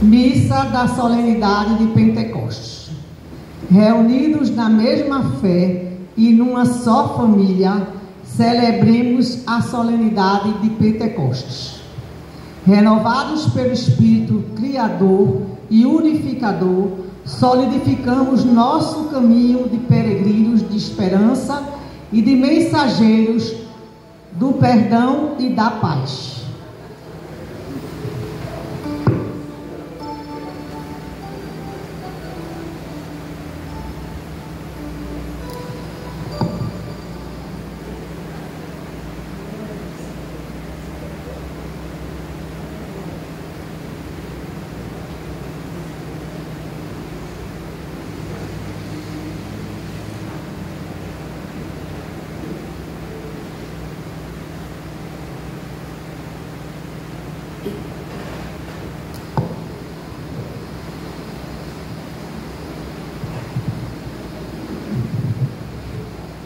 Missa da solenidade de Pentecostes. Reunidos na mesma fé e numa só família, celebremos a solenidade de Pentecostes. Renovados pelo Espírito Criador e Unificador, solidificamos nosso caminho de peregrinos de esperança e de mensageiros do perdão e da paz.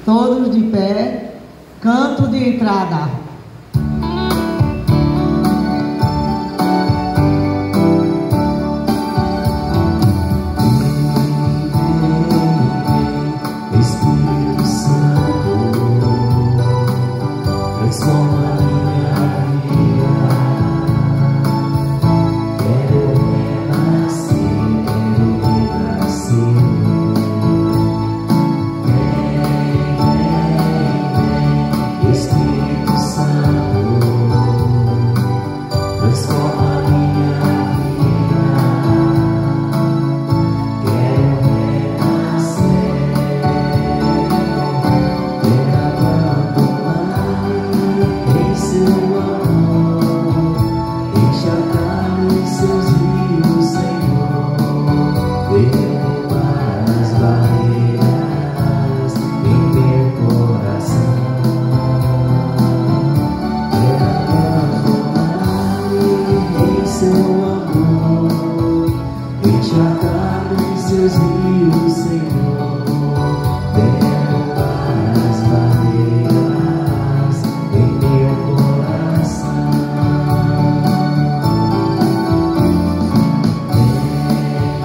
Todos de pé, canto de entrada. Espírito Santo, transforma minha vida. Quero renascer, Espírito Santo, transforma minha vida. Quero renascer, quero abandonar em seu amor, enxergar os seus rios, Senhor, derrubar as barreiras em meu coração. Seu amor, enxergar os seus rios, Senhor, derrubar as barreiras em meu coração.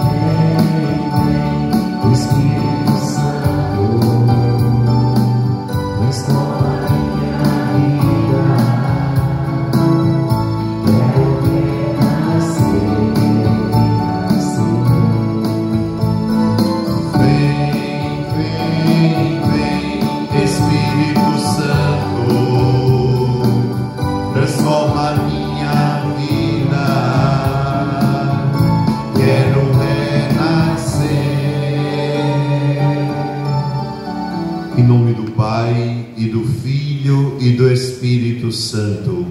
Vem, Espírito Santo, transforma minha vida. Espírito Santo, transforma minha vida. Quero renascer. Em nome do Pai, e do Filho, e do Espírito Santo.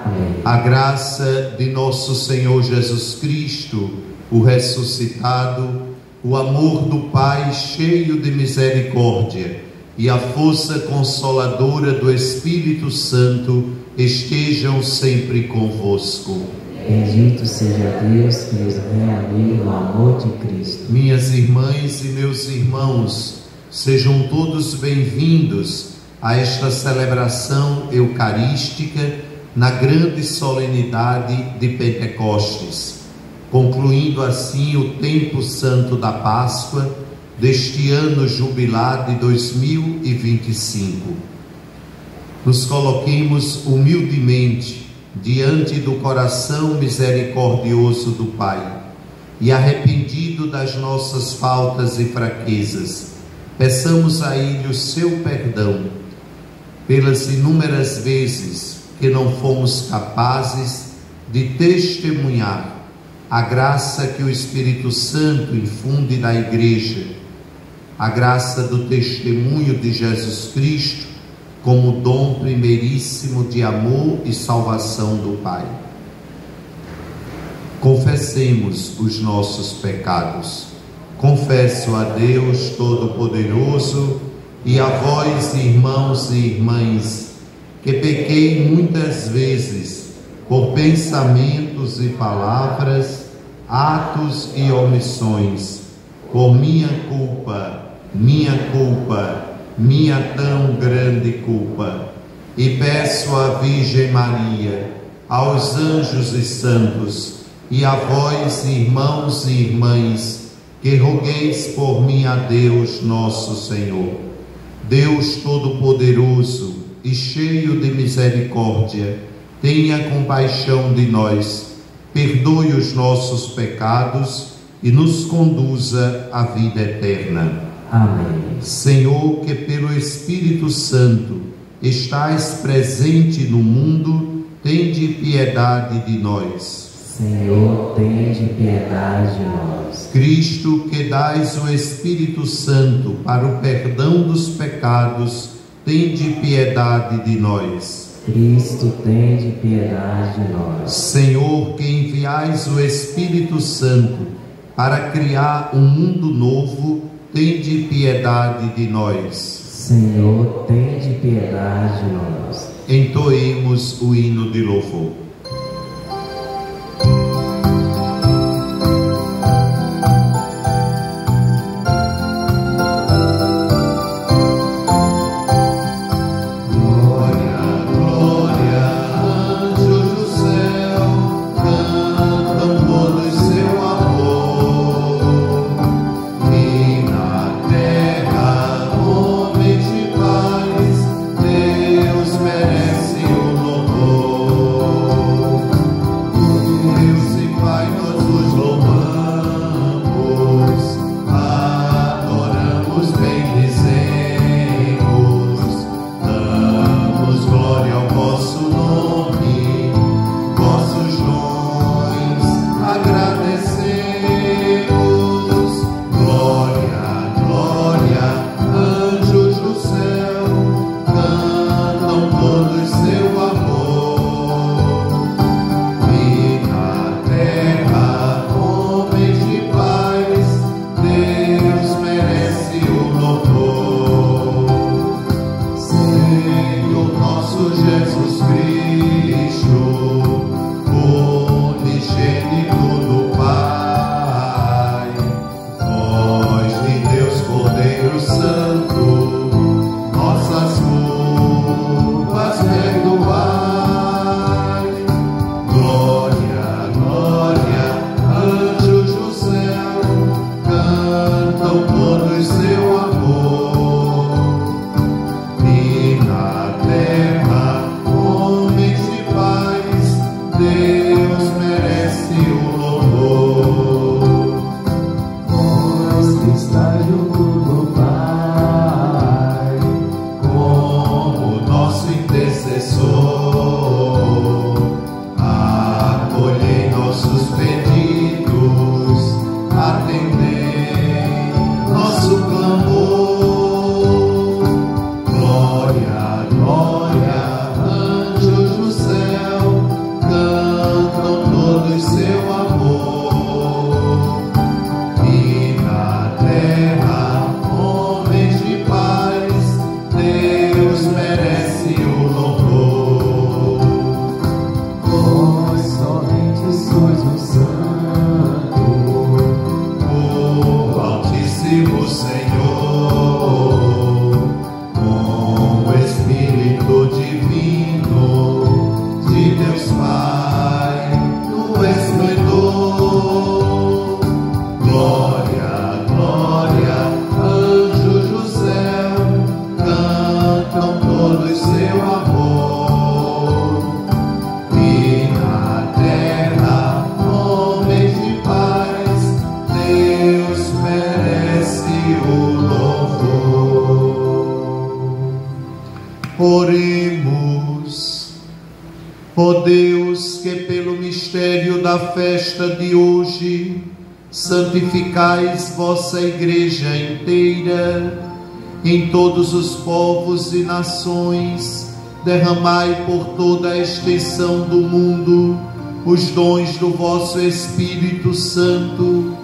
Amém. A graça de nosso Senhor Jesus Cristo, o ressuscitado, o amor do Pai cheio de misericórdia e a força consoladora do Espírito Santo estejam sempre convosco. Bendito seja Deus que nos reuniu no amor de Cristo. Minhas irmãs e meus irmãos, sejam todos bem-vindos a esta celebração eucarística na grande solenidade de Pentecostes, concluindo assim o tempo santo da Páscoa deste ano jubilar de 2025. Nos coloquemos humildemente diante do coração misericordioso do Pai e, arrependido das nossas faltas e fraquezas, peçamos a Ele o seu perdão pelas inúmeras vezes que não fomos capazes de testemunhar a graça que o Espírito Santo infunde na Igreja, a graça do testemunho de Jesus Cristo como dom primeiríssimo de amor e salvação do Pai. Confessemos os nossos pecados. Confesso a Deus Todo-Poderoso e a vós, irmãos e irmãs, que pequei muitas vezes por pensamentos e palavras, atos e omissões, por minha culpa, minha tão grande culpa. E peço à Virgem Maria, aos anjos e santos, e a vós, irmãos e irmãs, que rogueis por mim a Deus nosso Senhor. Deus Todo-Poderoso e cheio de misericórdia, tenha compaixão de nós, perdoe os nossos pecados e nos conduza à vida eterna. Amém. Senhor, que pelo Espírito Santo estais presente no mundo, tende piedade de nós. Senhor, tende piedade de nós. Cristo, que dais o Espírito Santo para o perdão dos pecados, tende piedade de nós. Cristo, tende piedade de nós. Senhor, que enviais o Espírito Santo para criar um mundo novo, tende piedade de nós. Senhor, tende piedade de nós. Entoemos o hino de louvor. Oremos. Ó Deus, que pelo mistério da festa de hoje santificais vossa Igreja inteira, em todos os povos e nações, derramai por toda a extensão do mundo os dons do vosso Espírito Santo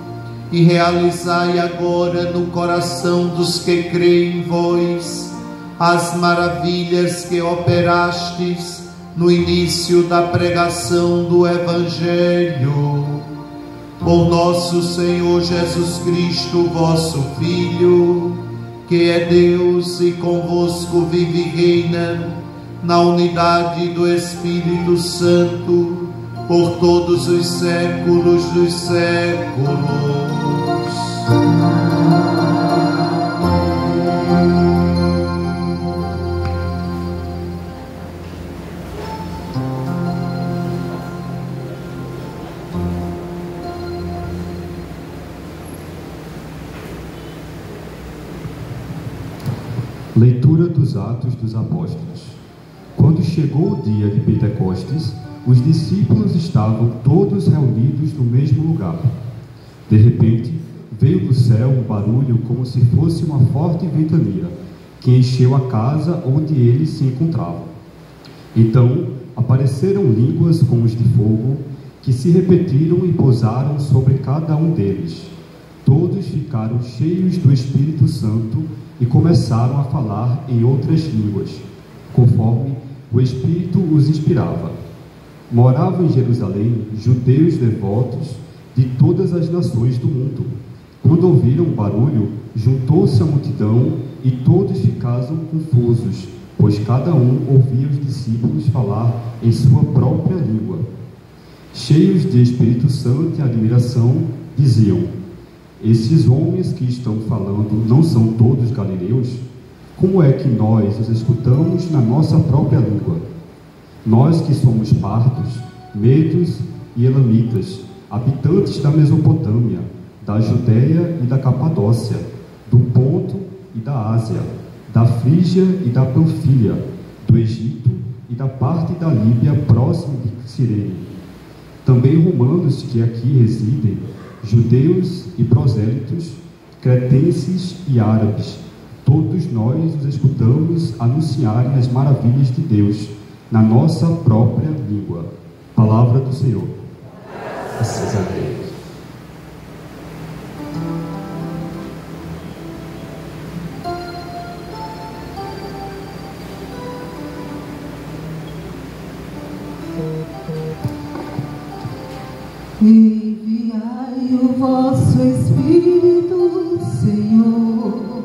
e realizai agora no coração dos que creem em vós as maravilhas que operastes no início da pregação do Evangelho. Por nosso Senhor Jesus Cristo, vosso Filho, que é Deus e convosco vive e reina na unidade do Espírito Santo, por todos os séculos dos séculos. Leitura dos Atos dos Apóstolos. Quando chegou o dia de Pentecostes, os discípulos estavam todos reunidos no mesmo lugar. De repente, veio do céu um barulho como se fosse uma forte ventania, que encheu a casa onde eles se encontravam. Então, apareceram línguas como as de fogo, que se repetiram e pousaram sobre cada um deles. Todos ficaram cheios do Espírito Santo e começaram a falar em outras línguas, conforme o Espírito os inspirava. Moravam em Jerusalém judeus devotos de todas as nações do mundo. Quando ouviram o barulho, juntou-se a multidão e todos ficaram confusos, pois cada um ouvia os discípulos falar em sua própria língua. Cheios de Espírito Santo e admiração, diziam: esses homens que estão falando não são todos galileus? Como é que nós os escutamos na nossa própria língua? Nós que somos partos, medos e elamitas, habitantes da Mesopotâmia, da Judéia e da Capadócia, do Ponto e da Ásia, da Frígia e da Panfilha, do Egito e da parte da Líbia próxima de Cirene. Também romanos que aqui residem, judeus e prosélitos, cretenses e árabes, todos nós os escutamos anunciarem as maravilhas de Deus na nossa própria língua. Palavra do Senhor. Graças a Deus. Enviai o vosso Espírito, Senhor,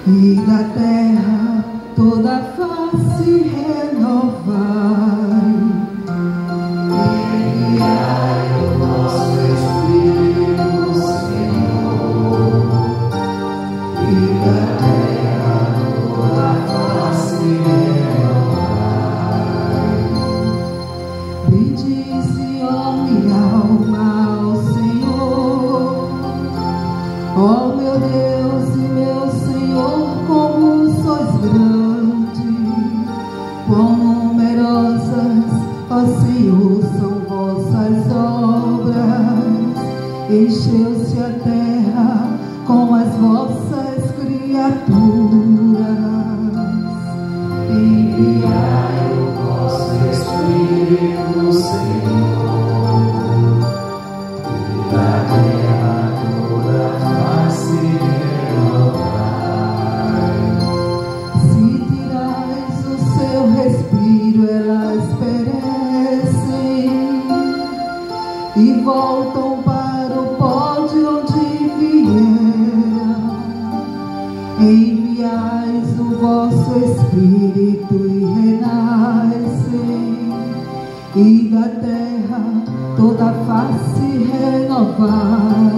e da terra toda a face renovai. Enviai o vosso Espírito, Senhor, e da terra toda a face renovai. Bendize, ó minha alma, ao Senhor, ó meu Deus e meu Senhor, como sois grande, quão numerosas, ó Senhor, são vossas obras. Encheu-se a terra com as vossas criaturas. Enviai o vosso Espírito, Senhor, e da terra toda a face renovai. Se tirais o seu respiro, elas perecem e voltam para o pó de onde vieram. Enviais o vosso Espírito e renascem, e da terra toda a face renovai.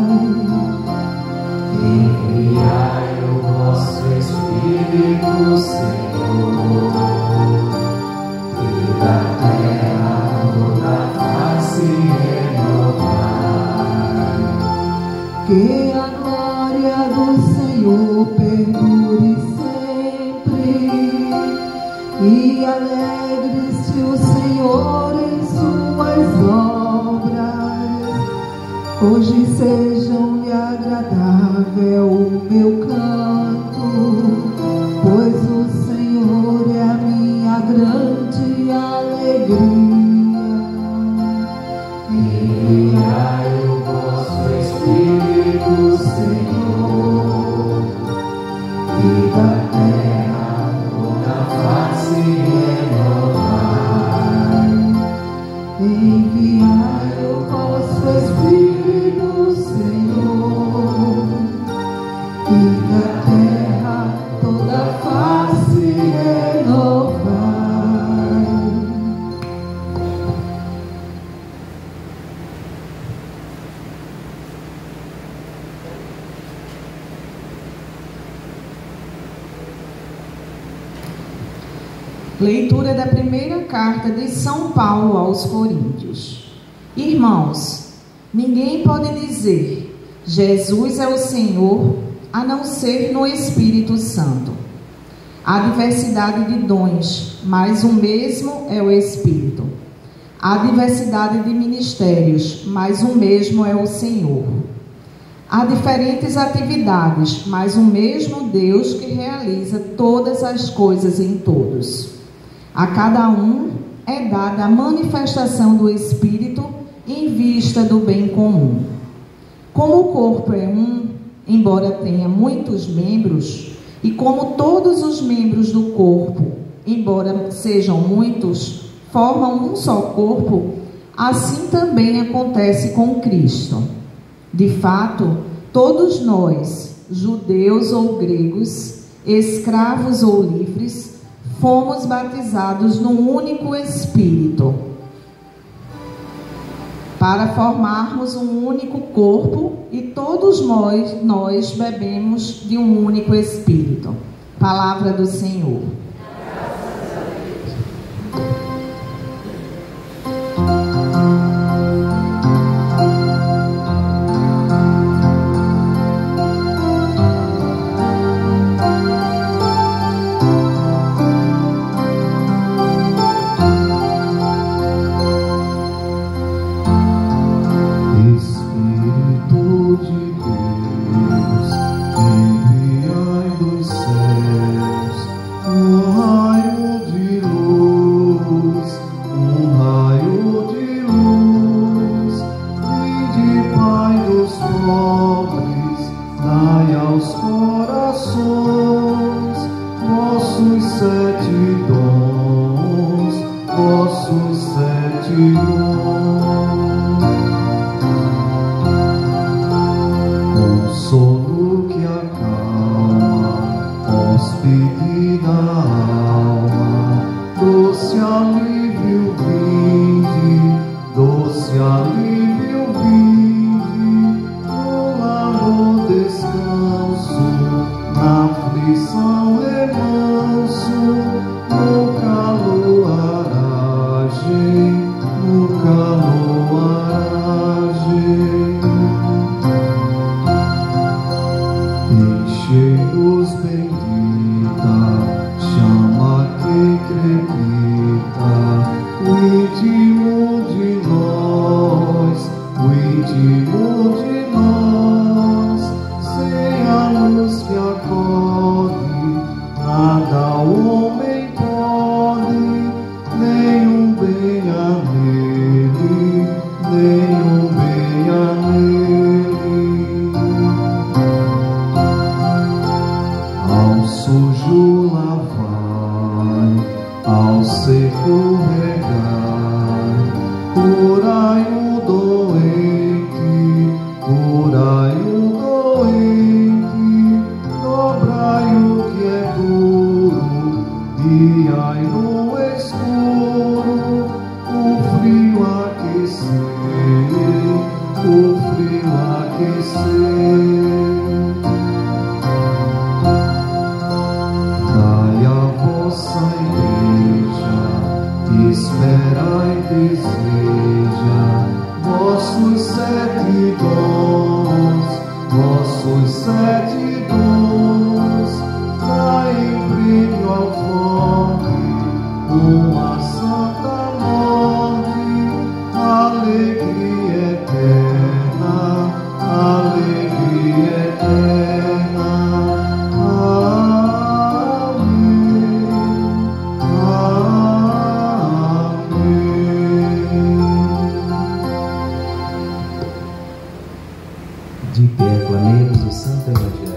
Enviai o vosso Espírito, Senhor, e da terra toda a face renovai. Que a glória do Senhor perdure sempre, e alegre-se o Senhor em suas obras. Hoje sejam-lhe agradável o meu canto, pois o Senhor é a minha grande alegria. Enviai o vosso Espírito, Senhor, e da terra toda a face renovai. Enviai o vosso Espírito, Senhor, e Leitura da primeira carta de São Paulo aos Coríntios. Irmãos, ninguém pode dizer Jesus é o Senhor, a não ser no Espírito Santo. Há diversidade de dons, mas o mesmo é o Espírito. Há diversidade de ministérios, mas o mesmo é o Senhor. Há diferentes atividades, mas o mesmo Deus que realiza todas as coisas em todos. A cada um é dada a manifestação do Espírito em vista do bem comum. Como o corpo é um, embora tenha muitos membros, e como todos os membros do corpo, embora sejam muitos, formam um só corpo, assim também acontece com Cristo. De fato, todos nós, judeus ou gregos, escravos ou livres, fomos batizados num único Espírito, para formarmos um único corpo, e todos nós bebemos de um único Espírito. Palavra do Senhor. De pé, aclamemos o Santo Evangelho.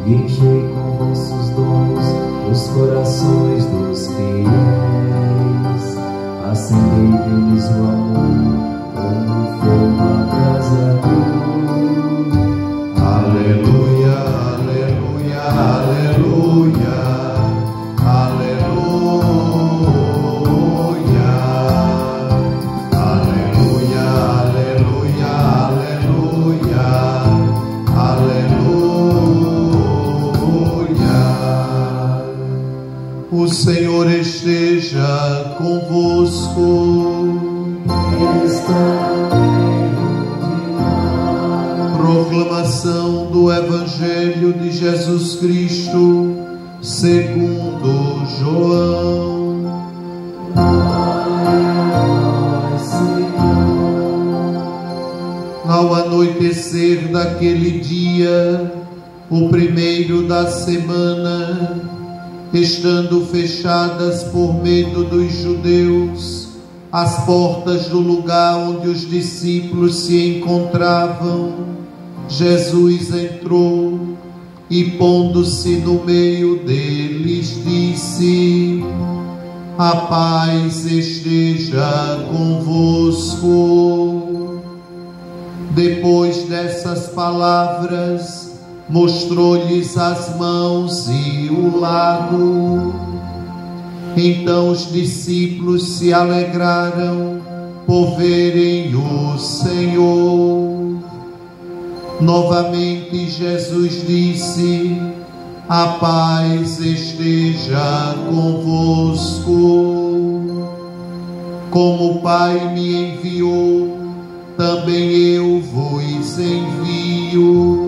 e enchei com vossos dons os corações dos fiéis. Acendei neles o amor O Senhor esteja convosco. Proclamação do Evangelho de Jesus Cristo segundo João. Ao anoitecer daquele dia, o primeiro da semana, estando fechadas por medo dos judeus as portas do lugar onde os discípulos se encontravam, Jesus entrou e, pondo-se no meio deles, disse: a paz esteja convosco. Depois dessas palavras, mostrou-lhes as mãos e o lado. Então os discípulos se alegraram por verem o Senhor. Novamente Jesus disse: a paz esteja convosco. Como o Pai me enviou, também eu vos envio.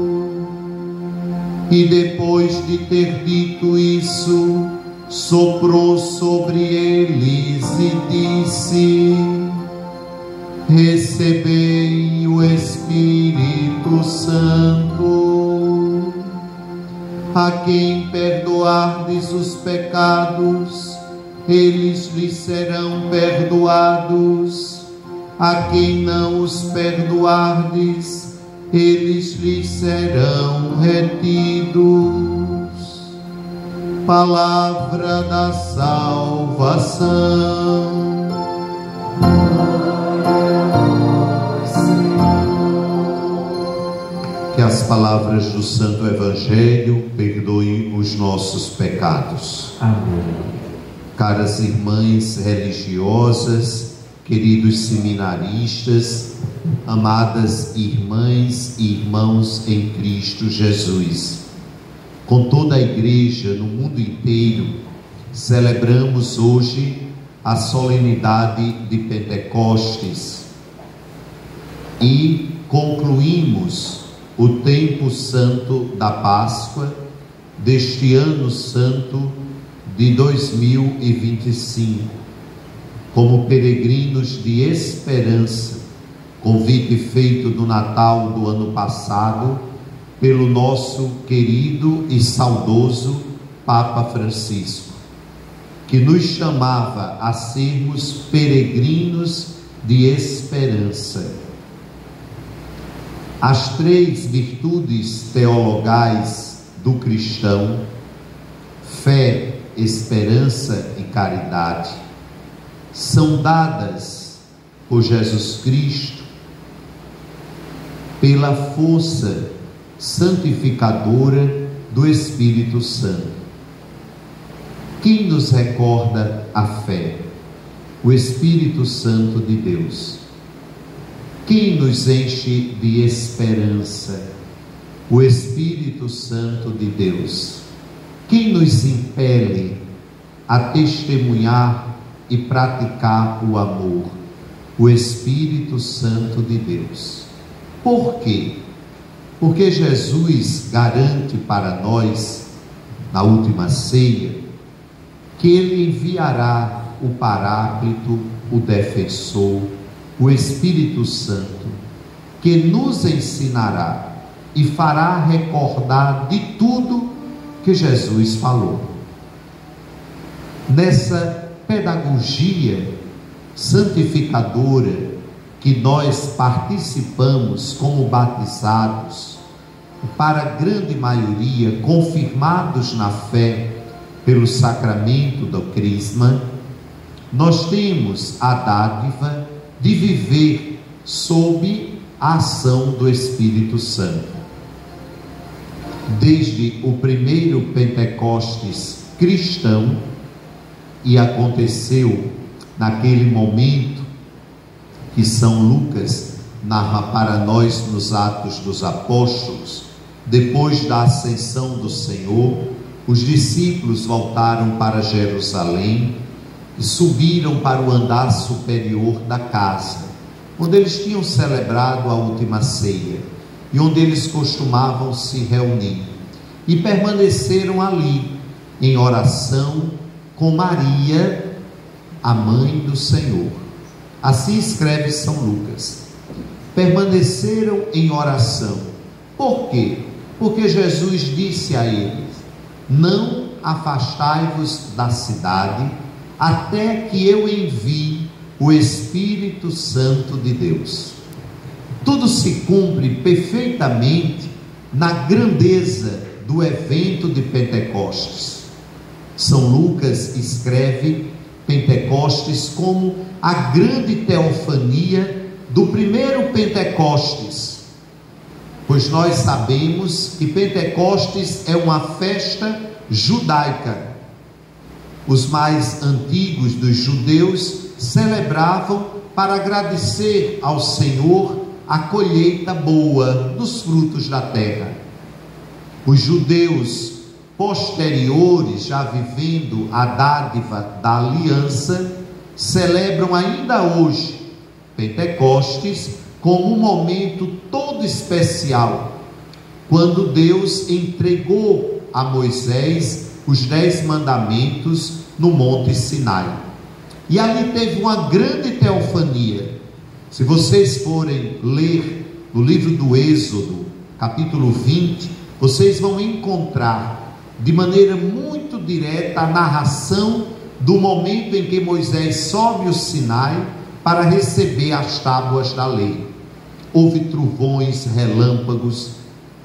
E depois de ter dito isso, soprou sobre eles e disse: recebei o Espírito Santo. A quem perdoardes os pecados, eles lhes serão perdoados. A quem não os perdoardes, eles lhes serão retidos. Palavra da salvação. Que as palavras do Santo Evangelho perdoem os nossos pecados. Amém. Caras irmãs religiosas, queridos seminaristas, amadas irmãs e irmãos em Cristo Jesus, com toda a igreja no mundo inteiro, celebramos hoje a solenidade de Pentecostes e concluímos o tempo santo da Páscoa deste ano santo de 2025, como peregrinos de esperança, convite feito no Natal do ano passado pelo nosso querido e saudoso Papa Francisco, que nos chamava a sermos peregrinos de esperança. As três virtudes teologais do cristão, fé, esperança e caridade, são dadas por Jesus Cristo pela força santificadora do Espírito Santo. Quem nos recorda a fé? O Espírito Santo de Deus. Quem nos enche de esperança? O Espírito Santo de Deus. Quem nos impele a testemunhar e praticar o amor? O Espírito Santo de Deus. Por quê? Porque Jesus garante para nós, na última ceia, que Ele enviará o Paráclito, o Defensor, o Espírito Santo, que nos ensinará e fará recordar de tudo que Jesus falou. Nessa pedagogia santificadora que nós participamos como batizados, para a grande maioria confirmados na fé pelo sacramento do Crisma, nós temos a dádiva de viver sob a ação do Espírito Santo. Desde o primeiro Pentecostes cristão, e aconteceu naquele momento que São Lucas narra para nós nos Atos dos Apóstolos, depois da ascensão do Senhor, os discípulos voltaram para Jerusalém e subiram para o andar superior da casa, onde eles tinham celebrado a última ceia e onde eles costumavam se reunir, e permaneceram ali em oração com Maria, a mãe do Senhor. Assim escreve São Lucas. Permaneceram em oração. Por quê? Porque Jesus disse a eles: não afastai-vos da cidade, até que eu envie o Espírito Santo de Deus. Tudo se cumpre perfeitamente na grandeza do evento de Pentecostes. São Lucas escreve Pentecostes como a grande teofania do primeiro Pentecostes, pois nós sabemos que Pentecostes é uma festa judaica. Os mais antigos dos judeus celebravam para agradecer ao Senhor a colheita boa dos frutos da terra. Os judeus posteriores, já vivendo a dádiva da aliança, celebram ainda hoje Pentecostes como um momento todo especial, quando Deus entregou a Moisés os 10 mandamentos no Monte Sinai. E ali teve uma grande teofania. Se vocês forem ler o livro do Êxodo, capítulo 20, vocês vão encontrar de maneira muito direta a narração do momento em que Moisés sobe o Sinai para receber as tábuas da lei. Houve trovões, relâmpagos,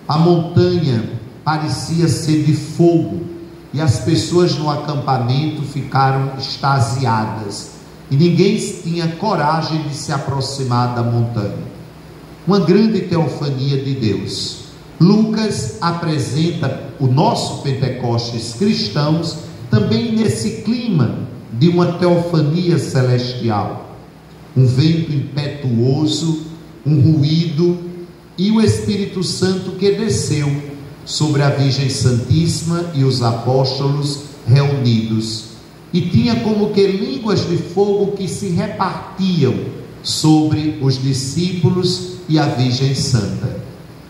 a montanha parecia ser de fogo, e as pessoas no acampamento ficaram extasiadas, e ninguém tinha coragem de se aproximar da montanha. Uma grande teofania de Deus. Lucas apresenta o nosso Pentecostes cristãos também nesse clima de uma teofania celestial. Um vento impetuoso, um ruído e o Espírito Santo que desceu sobre a Virgem Santíssima e os apóstolos reunidos, e tinha como que línguas de fogo que se repartiam sobre os discípulos e a Virgem Santa.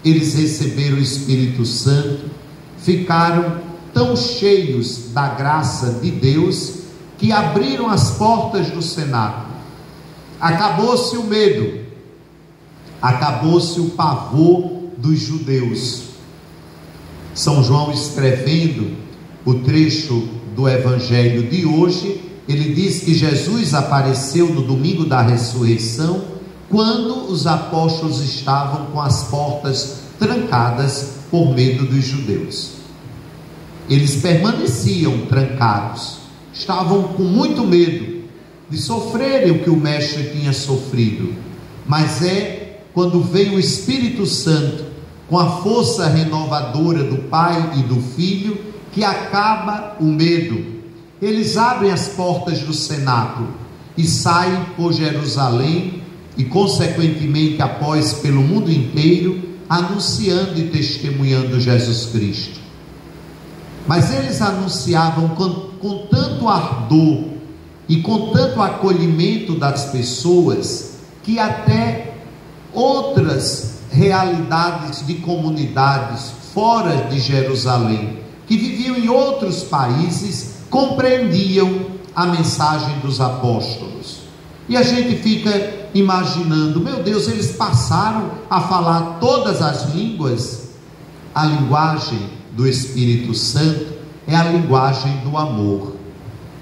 Eles receberam o Espírito Santo, ficaram tão cheios da graça de Deus que abriram as portas do cenáculo. Acabou-se o medo, acabou-se o pavor dos judeus. São João, escrevendo o trecho do Evangelho de hoje, ele diz que Jesus apareceu no domingo da ressurreição, quando os apóstolos estavam com as portas trancadas por medo dos judeus. Eles permaneciam trancados, estavam com muito medo de sofrerem o que o Mestre tinha sofrido, mas é quando vem o Espírito Santo, com a força renovadora do Pai e do Filho, que acaba o medo. Eles abrem as portas do cenáculo e saem por Jerusalém e consequentemente após pelo mundo inteiro, anunciando e testemunhando Jesus Cristo. Mas eles anunciavam com tanto ardor e com tanto acolhimento das pessoas, que até outras realidades de comunidades fora de Jerusalém, que viviam em outros países, compreendiam a mensagem dos apóstolos. E a gente fica imaginando, meu Deus, eles passaram a falar todas as línguas. A linguagem do Espírito Santo é a linguagem do amor.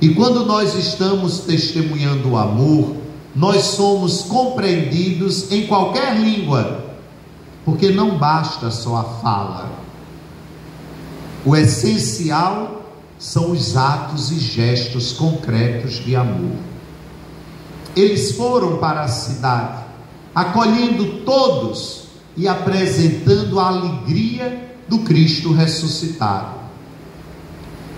E quando nós estamos testemunhando o amor, nós somos compreendidos em qualquer língua, porque não basta só a fala. O essencial são os atos e gestos concretos de amor. Eles foram para a cidade, acolhendo todos e apresentando a alegria do Cristo ressuscitado.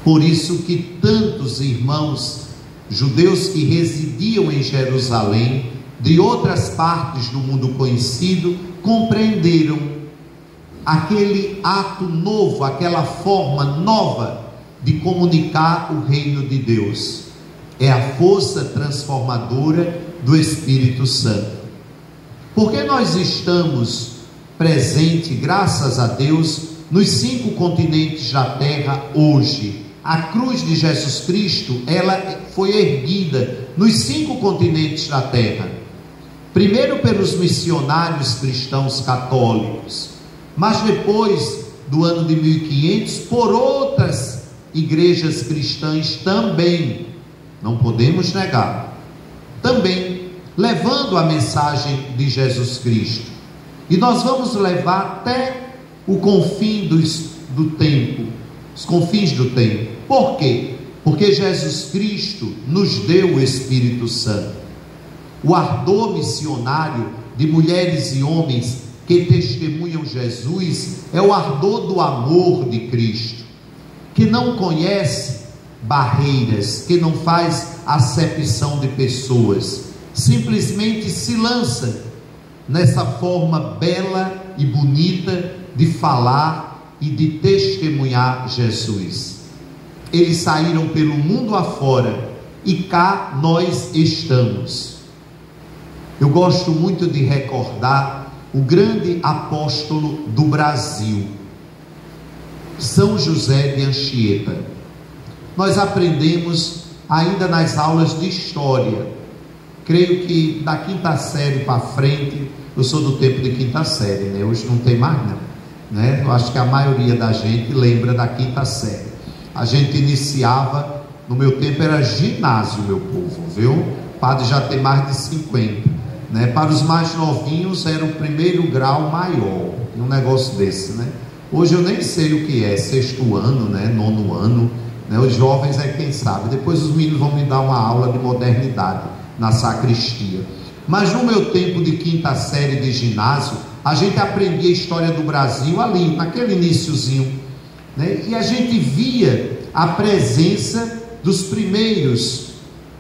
Por isso que tantos irmãos judeus que residiam em Jerusalém, de outras partes do mundo conhecido, compreenderam aquele ato novo, aquela forma nova de comunicar o reino de Deus. É a força transformadora do Espírito Santo. Porque nós estamos presentes, graças a Deus, nos 5 continentes da terra hoje. A cruz de Jesus Cristo, ela foi erguida nos 5 continentes da terra. Primeiro pelos missionários cristãos católicos, mas depois do ano de 1500 por outras igrejas cristãs também, não podemos negar, também levando a mensagem de Jesus Cristo. E nós vamos levar até o confim do tempo, os confins do tempo. Por quê? Porque Jesus Cristo nos deu o Espírito Santo. O ardor missionário de mulheres e homens que testemunham Jesus é o ardor do amor de Cristo, que não conhece barreiras, que não faz acepção de pessoas, simplesmente se lança nessa forma bela e bonita de falar e de testemunhar Jesus. Eles saíram pelo mundo afora e cá nós estamos. Eu gosto muito de recordar o grande apóstolo do Brasil, São José de Anchieta. Nós aprendemos ainda nas aulas de história, creio que da 5ª série para frente, eu sou do tempo de 5ª série, né? Hoje não tem mais não, né? Eu acho que a maioria da gente lembra da 5ª série. A gente iniciava, no meu tempo era ginásio, meu povo, viu? O padre já tem mais de 50, né? Para os mais novinhos era o 1º grau maior, um negócio desse, né? Hoje eu nem sei o que é, 6º ano, né? 9º ano, né? Os jovens é quem sabe. Depois os meninos vão me dar uma aula de modernidade na sacristia. Mas no meu tempo de 5ª série de ginásio, a gente aprendia a história do Brasil ali, naquele iniciozinho, né? E a gente via a presença dos primeiros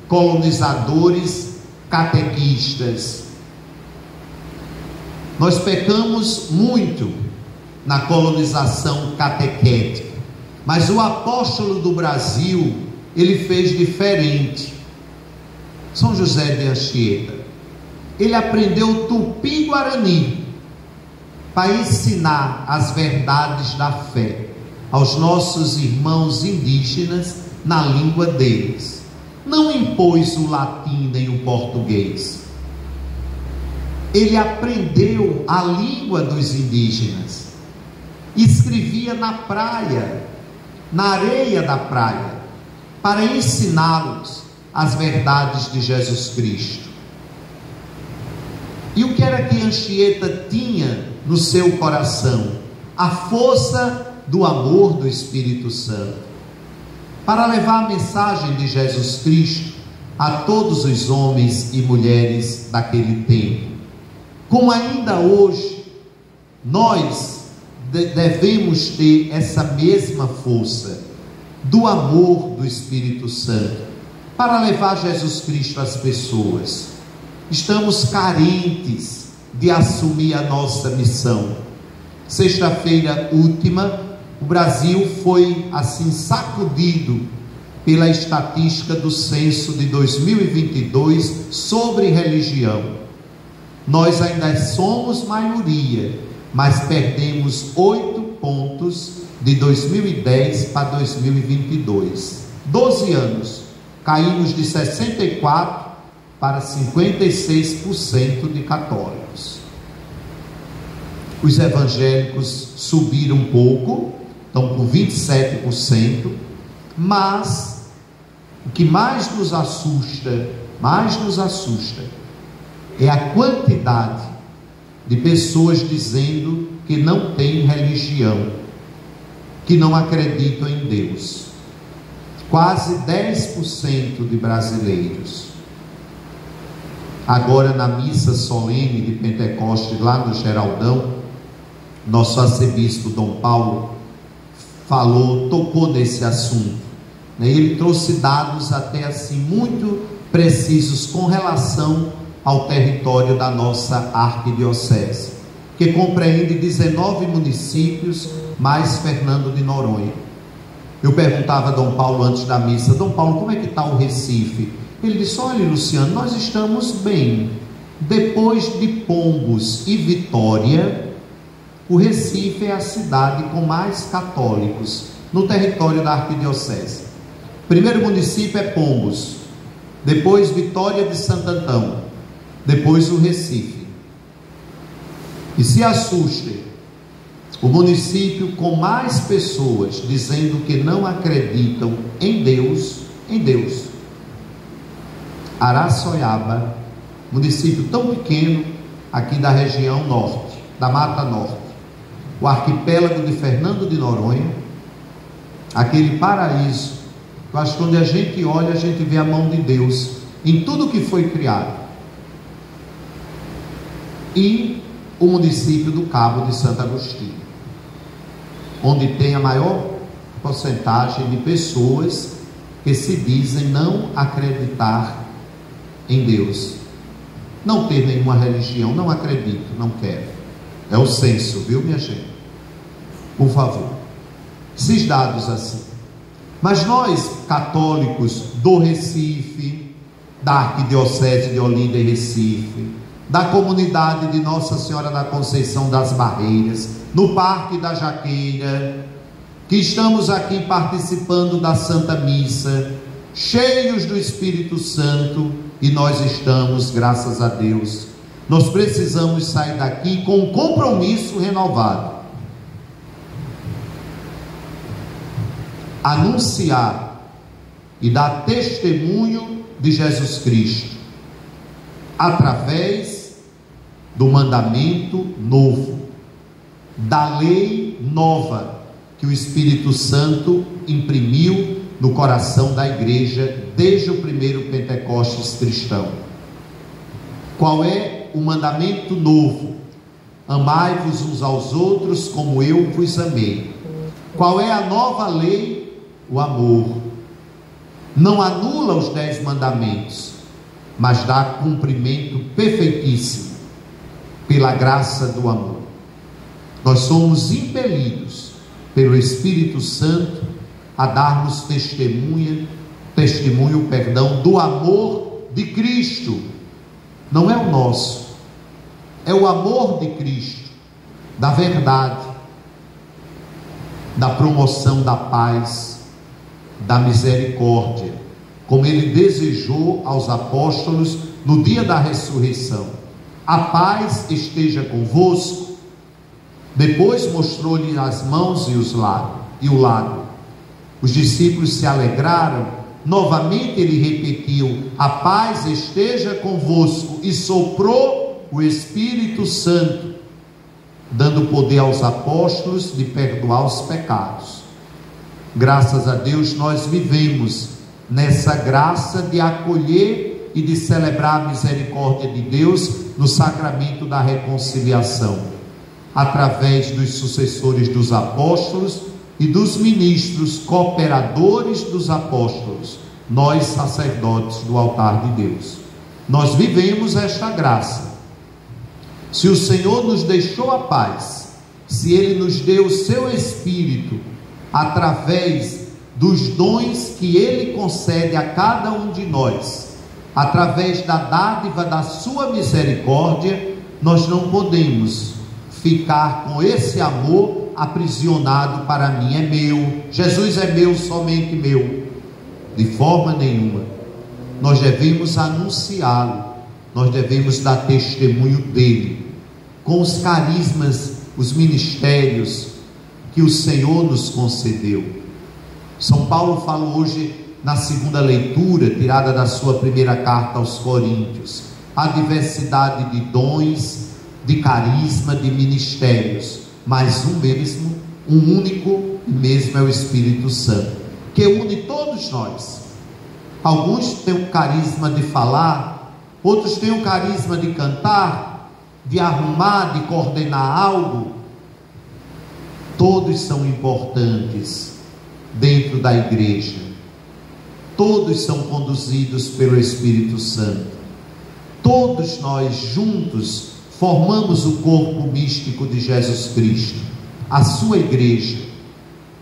colonizadores catequistas. Nós pecamos muito na colonização catequética, mas o apóstolo do Brasil, ele fez diferente. São José de Anchieta, ele aprendeu tupi-guarani para ensinar as verdades da fé aos nossos irmãos indígenas na língua deles. Não impôs o latim nem o português. Ele aprendeu a língua dos indígenas, escrevia na praia, na areia da praia, para ensiná-los as verdades de Jesus Cristo. E o que era que Anchieta tinha no seu coração? A força do amor do Espírito Santo, para levar a mensagem de Jesus Cristo a todos os homens e mulheres daquele tempo. Como ainda hoje, nós devemos ter essa mesma força do amor do Espírito Santo, para levar Jesus Cristo às pessoas. Estamos carentes de assumir a nossa missão. Sexta-feira última, o Brasil foi assim sacudido pela estatística do censo de 2022 sobre religião. Nós ainda somos maioria, mas perdemos 8 pontos de 2010 para 2022. 12 anos, caímos de 64% para 56% de católicos. Os evangélicos subiram um pouco, estão com 27%, mas o que mais nos assusta é a quantidade de pessoas dizendo que não tem religião, que não acreditam em Deus. Quase 10% de brasileiros. Agora na missa solene de Pentecostes, lá no Geraldão, nosso arcebispo Dom Paulo tocou nesse assunto, né? Ele trouxe dados até assim muito precisos com relação ao território da nossa arquidiocese, que compreende 19 municípios mais Fernando de Noronha. Eu perguntava a Dom Paulo antes da missa: Dom Paulo, como é que está o Recife? Ele disse: olha, Luciano, nós estamos bem. Depois de Pombos e Vitória, o Recife é a cidade com mais católicos no território da arquidiocese. Primeiro município é Pombos, depois Vitória de Santo Antão, depois o Recife. E se assustem, o município com mais pessoas dizendo que não acreditam em Deus, Araçoiaba, município tão pequeno aqui da região norte, da Mata Norte, o arquipélago de Fernando de Noronha, aquele paraíso. Eu acho que onde a gente olha, a gente vê a mão de Deus em tudo que foi criado. E o município do Cabo de Santo Agostinho, onde tem a maior porcentagem de pessoas que se dizem não acreditar em Deus, não ter nenhuma religião, não acredito, não quero. É o censo, viu, minha gente? Por favor, esses dados assim. Mas nós, católicos do Recife, da Arquidiocese de Olinda e Recife, da comunidade de Nossa Senhora da Conceição das Barreiras, no Parque da Jaqueira, que estamos aqui participando da Santa Missa, cheios do Espírito Santo, e nós estamos, graças a Deus, nós precisamos sair daqui com um compromisso renovado. Anunciar e dar testemunho de Jesus Cristo, através do mandamento novo, da lei nova, que o Espírito Santo imprimiu no coração da igreja desde o primeiro Pentecostes cristão. Qual é o mandamento novo? Amai-vos uns aos outros como eu vos amei. Qual é a nova lei? O amor. Não anula os 10 mandamentos, mas dá cumprimento perfeitíssimo pela graça do amor. Nós somos impelidos pelo Espírito Santo a darmos testemunho do amor de Cristo. Não é o nosso, é o amor de Cristo, da verdade, da promoção da paz, da misericórdia, como ele desejou aos apóstolos no dia da ressurreição. A paz esteja convosco. Depois mostrou-lhe as mãos e o lado. Os discípulos se alegraram. Novamente ele repetiu: a paz esteja convosco, e soprou o Espírito Santo, dando poder aos apóstolos de perdoar os pecados. Graças a Deus nós vivemos nessa graça de acolher e de celebrar a misericórdia de Deus no sacramento da reconciliação, através dos sucessores dos apóstolos e dos ministros cooperadores dos apóstolos, nós sacerdotes do altar de Deus. Nós vivemos esta graça. Se o Senhor nos deixou a paz, se Ele nos deu o seu Espírito, através dos dons que Ele concede a cada um de nós, através da dádiva da sua misericórdia, nós não podemos ficar com esse amor aprisionado para mim. É meu, Jesus é meu, somente meu. De forma nenhuma. Nós devemos anunciá-lo, nós devemos dar testemunho dele, com os carismas, os ministérios que o Senhor nos concedeu. São Paulo fala hoje na segunda leitura, tirada da sua primeira carta aos Coríntios, a diversidade de dons, de carisma, de ministérios, mas um mesmo, um único mesmo é o Espírito Santo, que une todos nós. Alguns têm o carisma de falar, outros têm o carisma de cantar, de arrumar, de coordenar algo. Todos são importantes dentro da igreja, todos são conduzidos pelo Espírito Santo. Todos nós juntos formamos o corpo místico de Jesus Cristo, a sua igreja.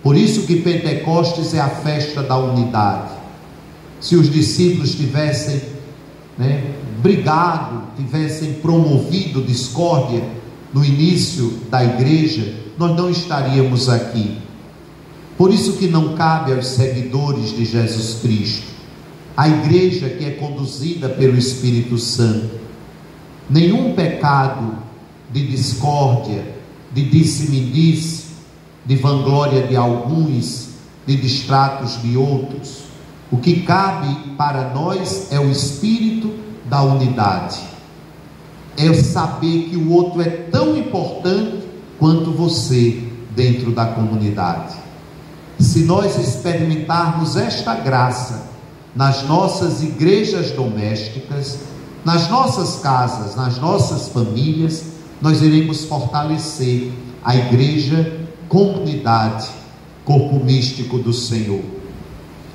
Por isso que Pentecostes é a festa da unidade. Se os discípulos tivessem brigado, tivessem promovido discórdia no início da igreja, nós não estaríamos aqui. Por isso que não cabe aos seguidores de Jesus Cristo, a igreja que é conduzida pelo Espírito Santo, nenhum pecado de discórdia, de disse-me-disse, de vanglória de alguns, de distratos de outros. O que cabe para nós é o espírito da unidade, é saber que o outro é tão importante quanto você dentro da comunidade. Se nós experimentarmos esta graça nas nossas igrejas domésticas, nas nossas casas, nas nossas famílias, nós iremos fortalecer a igreja comunidade, corpo místico do Senhor.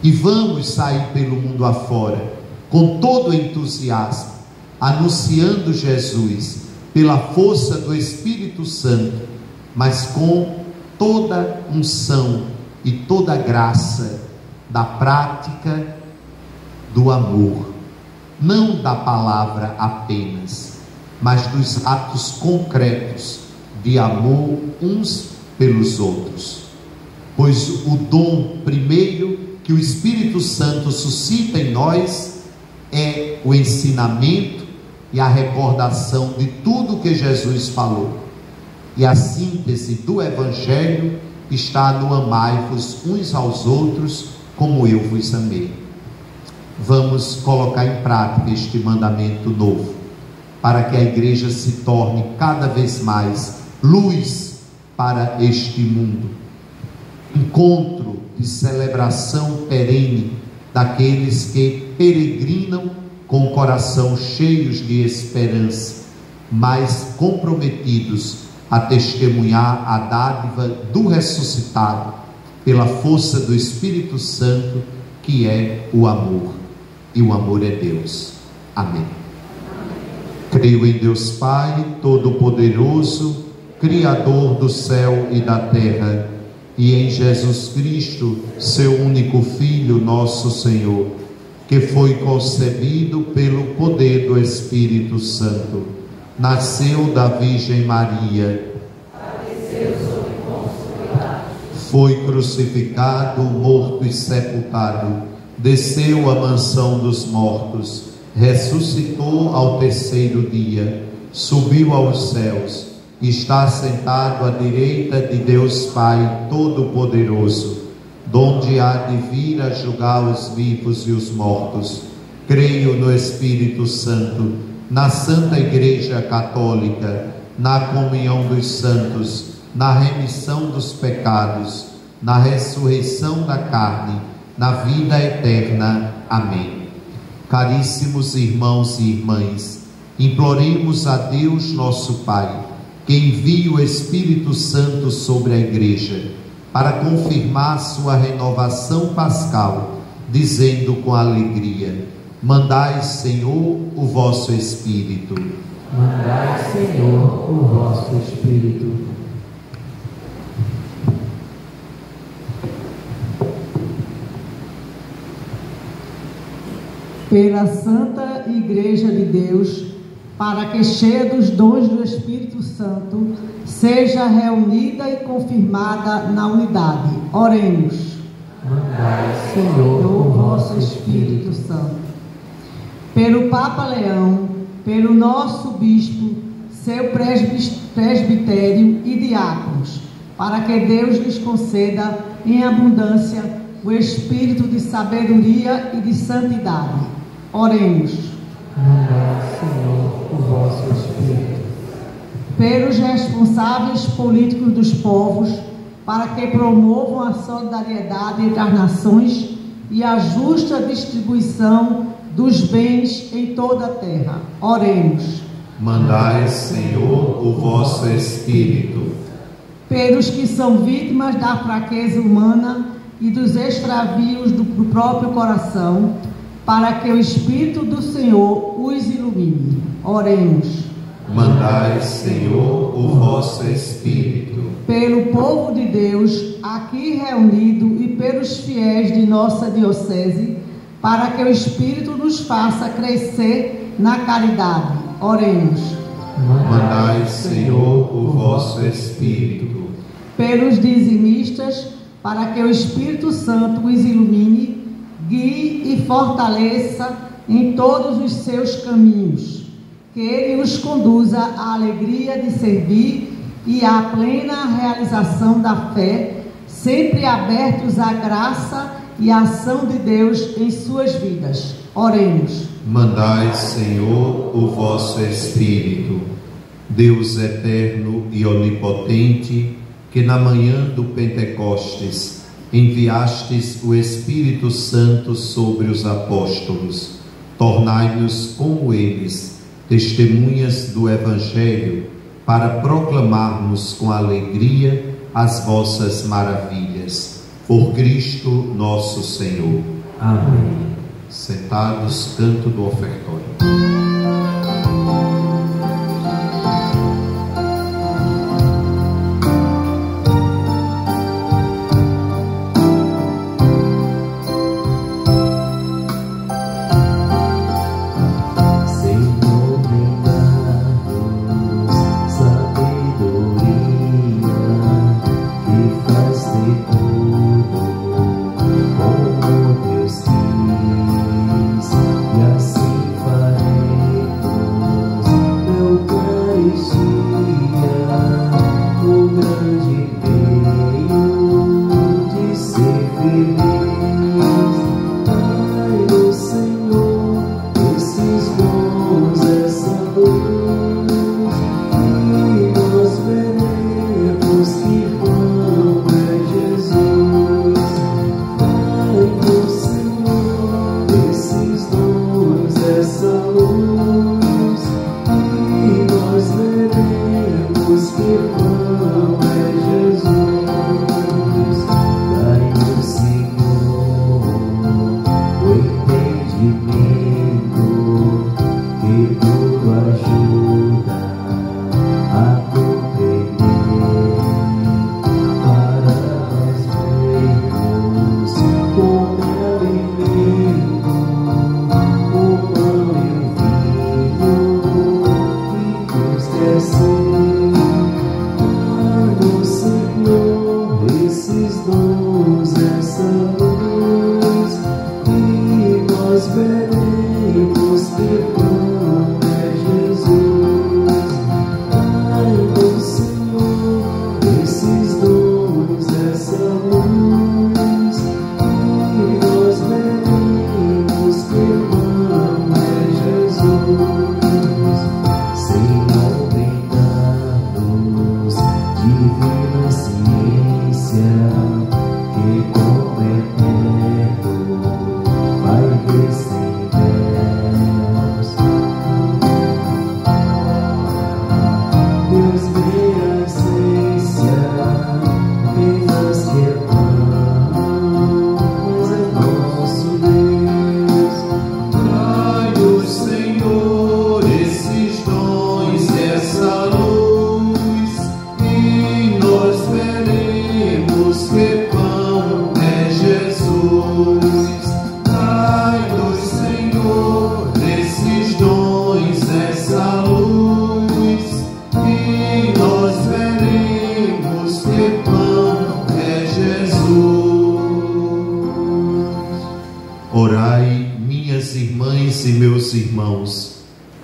E vamos sair pelo mundo afora com todo entusiasmo, anunciando Jesus pela força do Espírito Santo, mas com toda unção e toda graça da prática do amor, não da palavra apenas, mas dos atos concretos de amor uns pelos outros. Pois o dom primeiro que o Espírito Santo suscita em nós é o ensinamento e a recordação de tudo que Jesus falou. E a síntese do Evangelho está no amai-vos uns aos outros como eu vos amei. Vamos colocar em prática este mandamento novo, para que a igreja se torne cada vez mais luz para este mundo. Encontro de celebração perene daqueles que peregrinam com o coração cheios de esperança, mas comprometidos a testemunhar a dádiva do ressuscitado pela força do Espírito Santo, que é o amor, e o amor é Deus. Amém. Creio em Deus Pai Todo-Poderoso, Criador do céu e da terra, e em Jesus Cristo, seu único Filho, nosso Senhor, que foi concebido pelo poder do Espírito Santo, nasceu da Virgem Maria, foi crucificado, morto e sepultado, desceu à mansão dos mortos, ressuscitou ao terceiro dia, subiu aos céus, está sentado à direita de Deus Pai Todo-Poderoso, donde há de vir a julgar os vivos e os mortos. Creio no Espírito Santo, na Santa Igreja Católica, na comunhão dos santos, na remissão dos pecados, na ressurreição da carne, na vida eterna. Amém. Caríssimos irmãos e irmãs, imploremos a Deus nosso Pai, que envie o Espírito Santo sobre a Igreja, para confirmar sua renovação pascal, dizendo com alegria: mandai, Senhor, o vosso Espírito. Mandai, Senhor, o vosso Espírito. Pela Santa Igreja de Deus, para que, cheia dos dons do Espírito Santo, seja reunida e confirmada na unidade. Oremos. Mandai, Senhor, o vosso Espírito Santo. Pelo Papa Leão, pelo nosso Bispo, seu presbitério e diáconos, para que Deus lhes conceda em abundância o espírito de sabedoria e de santidade. Oremos. Mandai, Senhor, o vosso Espírito. Pelos responsáveis políticos dos povos, para que promovam a solidariedade entre as nações e a justa distribuição dos bens em toda a terra. Oremos. Mandai, Senhor, o vosso Espírito. Pelos que são vítimas da fraqueza humana e dos extravios do próprio coração, para que o Espírito do Senhor os ilumine. Oremos. Mandai, Senhor, o vosso Espírito. pelo povo de Deus aqui reunido e pelos fiéis de nossa diocese, para que o Espírito nos faça crescer na caridade. Oremos. Mandai, Senhor, o vosso Espírito. Pelos dizimistas, para que o Espírito Santo os ilumine, guie e fortaleça em todos os seus caminhos, que Ele os conduza à alegria de servir e à plena realização da fé, sempre abertos à graça e à ação de Deus em suas vidas. Oremos. Mandai, Senhor, o vosso Espírito. Deus eterno e onipotente, que na manhã do Pentecostes enviastes o Espírito Santo sobre os apóstolos, tornai-nos como eles, testemunhas do Evangelho, para proclamarmos com alegria as vossas maravilhas. Por Cristo nosso Senhor. Amém. Sentados, canto do ofertório.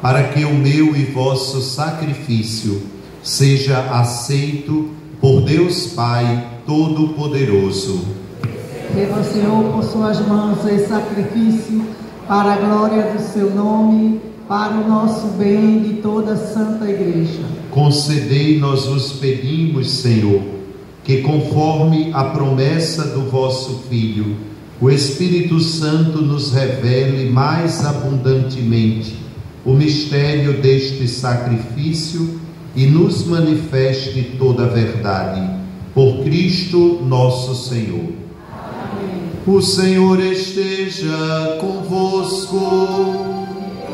Para que o meu e vosso sacrifício seja aceito por Deus Pai Todo-Poderoso. Receba, Senhor, por suas mãos esse sacrifício, para a glória do seu nome, para o nosso bem de toda a Santa Igreja. Concedei, nós vos pedimos, Senhor, que conforme a promessa do vosso Filho, o Espírito Santo nos revele mais abundantemente o mistério deste sacrifício e nos manifeste toda a verdade. Por Cristo nosso Senhor. Amém. O Senhor esteja convosco.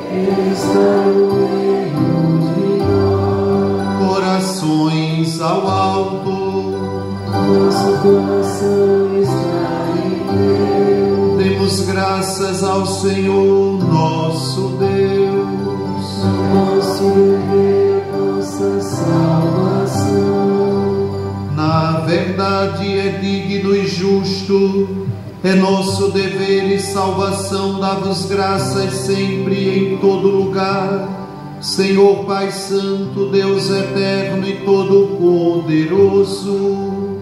Ele está no meio de nós. Orações ao alto. nosso coração está em Deus. Demos graças ao Senhor nosso Deus. Nosso viver, nossa salvação. Na verdade é digno e justo, é nosso dever e salvação dar-vos graças sempre e em todo lugar, Senhor Pai Santo, Deus eterno e todo-poderoso,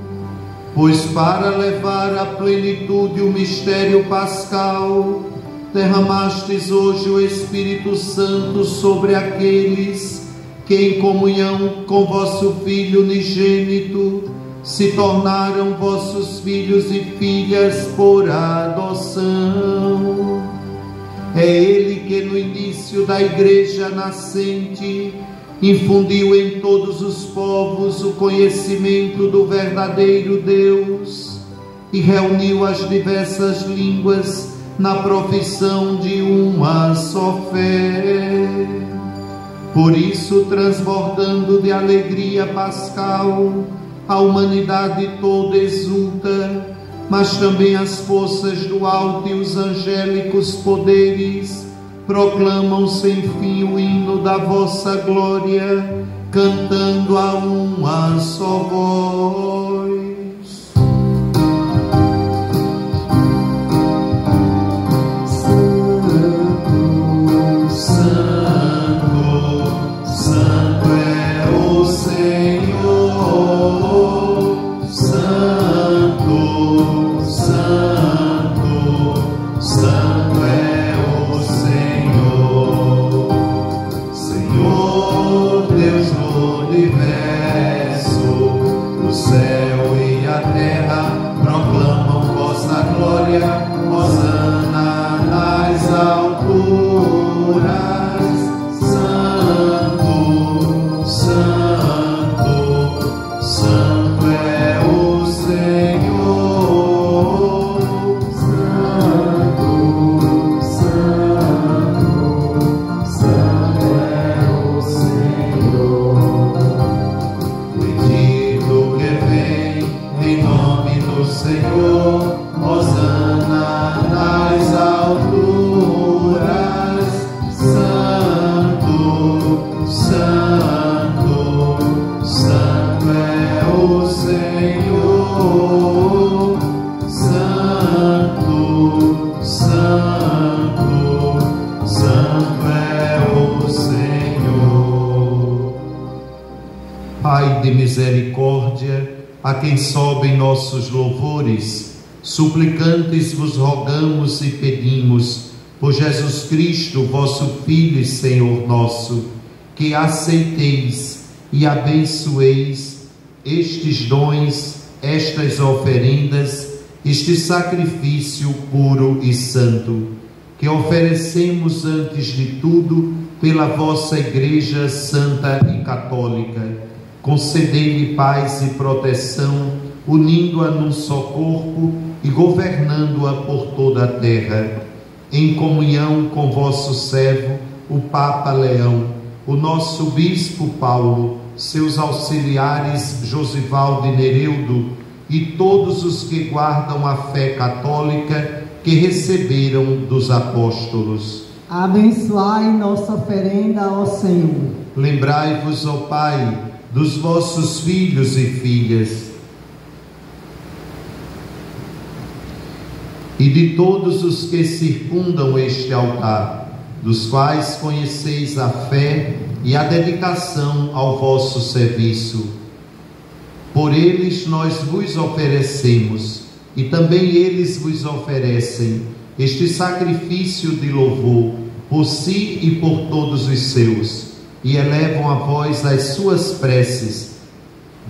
pois para levar à plenitude o mistério pascal, derramastes hoje o Espírito Santo sobre aqueles que em comunhão com vosso Filho unigênito se tornaram vossos filhos e filhas por adoção. É Ele que no início da Igreja nascente infundiu em todos os povos o conhecimento do verdadeiro Deus e reuniu as diversas línguas na profissão de uma só fé. Por isso, transbordando de alegria pascal, a humanidade toda exulta, mas também as forças do alto e os angélicos poderes proclamam sem fim o hino da vossa glória, cantando a uma só voz. A quem sobem nossos louvores, suplicantes vos rogamos e pedimos, por Jesus Cristo, vosso Filho e Senhor nosso, que aceiteis e abençoeis estes dons, estas oferendas, este sacrifício puro e santo, que oferecemos antes de tudo pela vossa Igreja Santa e Católica. Concedei-lhe paz e proteção, unindo-a num só corpo e governando-a por toda a terra, em comunhão com vosso servo, o Papa Leão, o nosso Bispo Paulo, seus auxiliares Josivaldo e Nereudo, e todos os que guardam a fé católica que receberam dos apóstolos. Abençoai nossa oferenda, ó Senhor. Lembrai-vos, ó Pai, dos vossos filhos e filhas, e de todos os que circundam este altar, dos quais conheceis a fé e a dedicação ao vosso serviço. Por eles nós vos oferecemos, e também eles vos oferecem, este sacrifício de louvor, por si e por todos os seus, e elevam a vós as suas preces,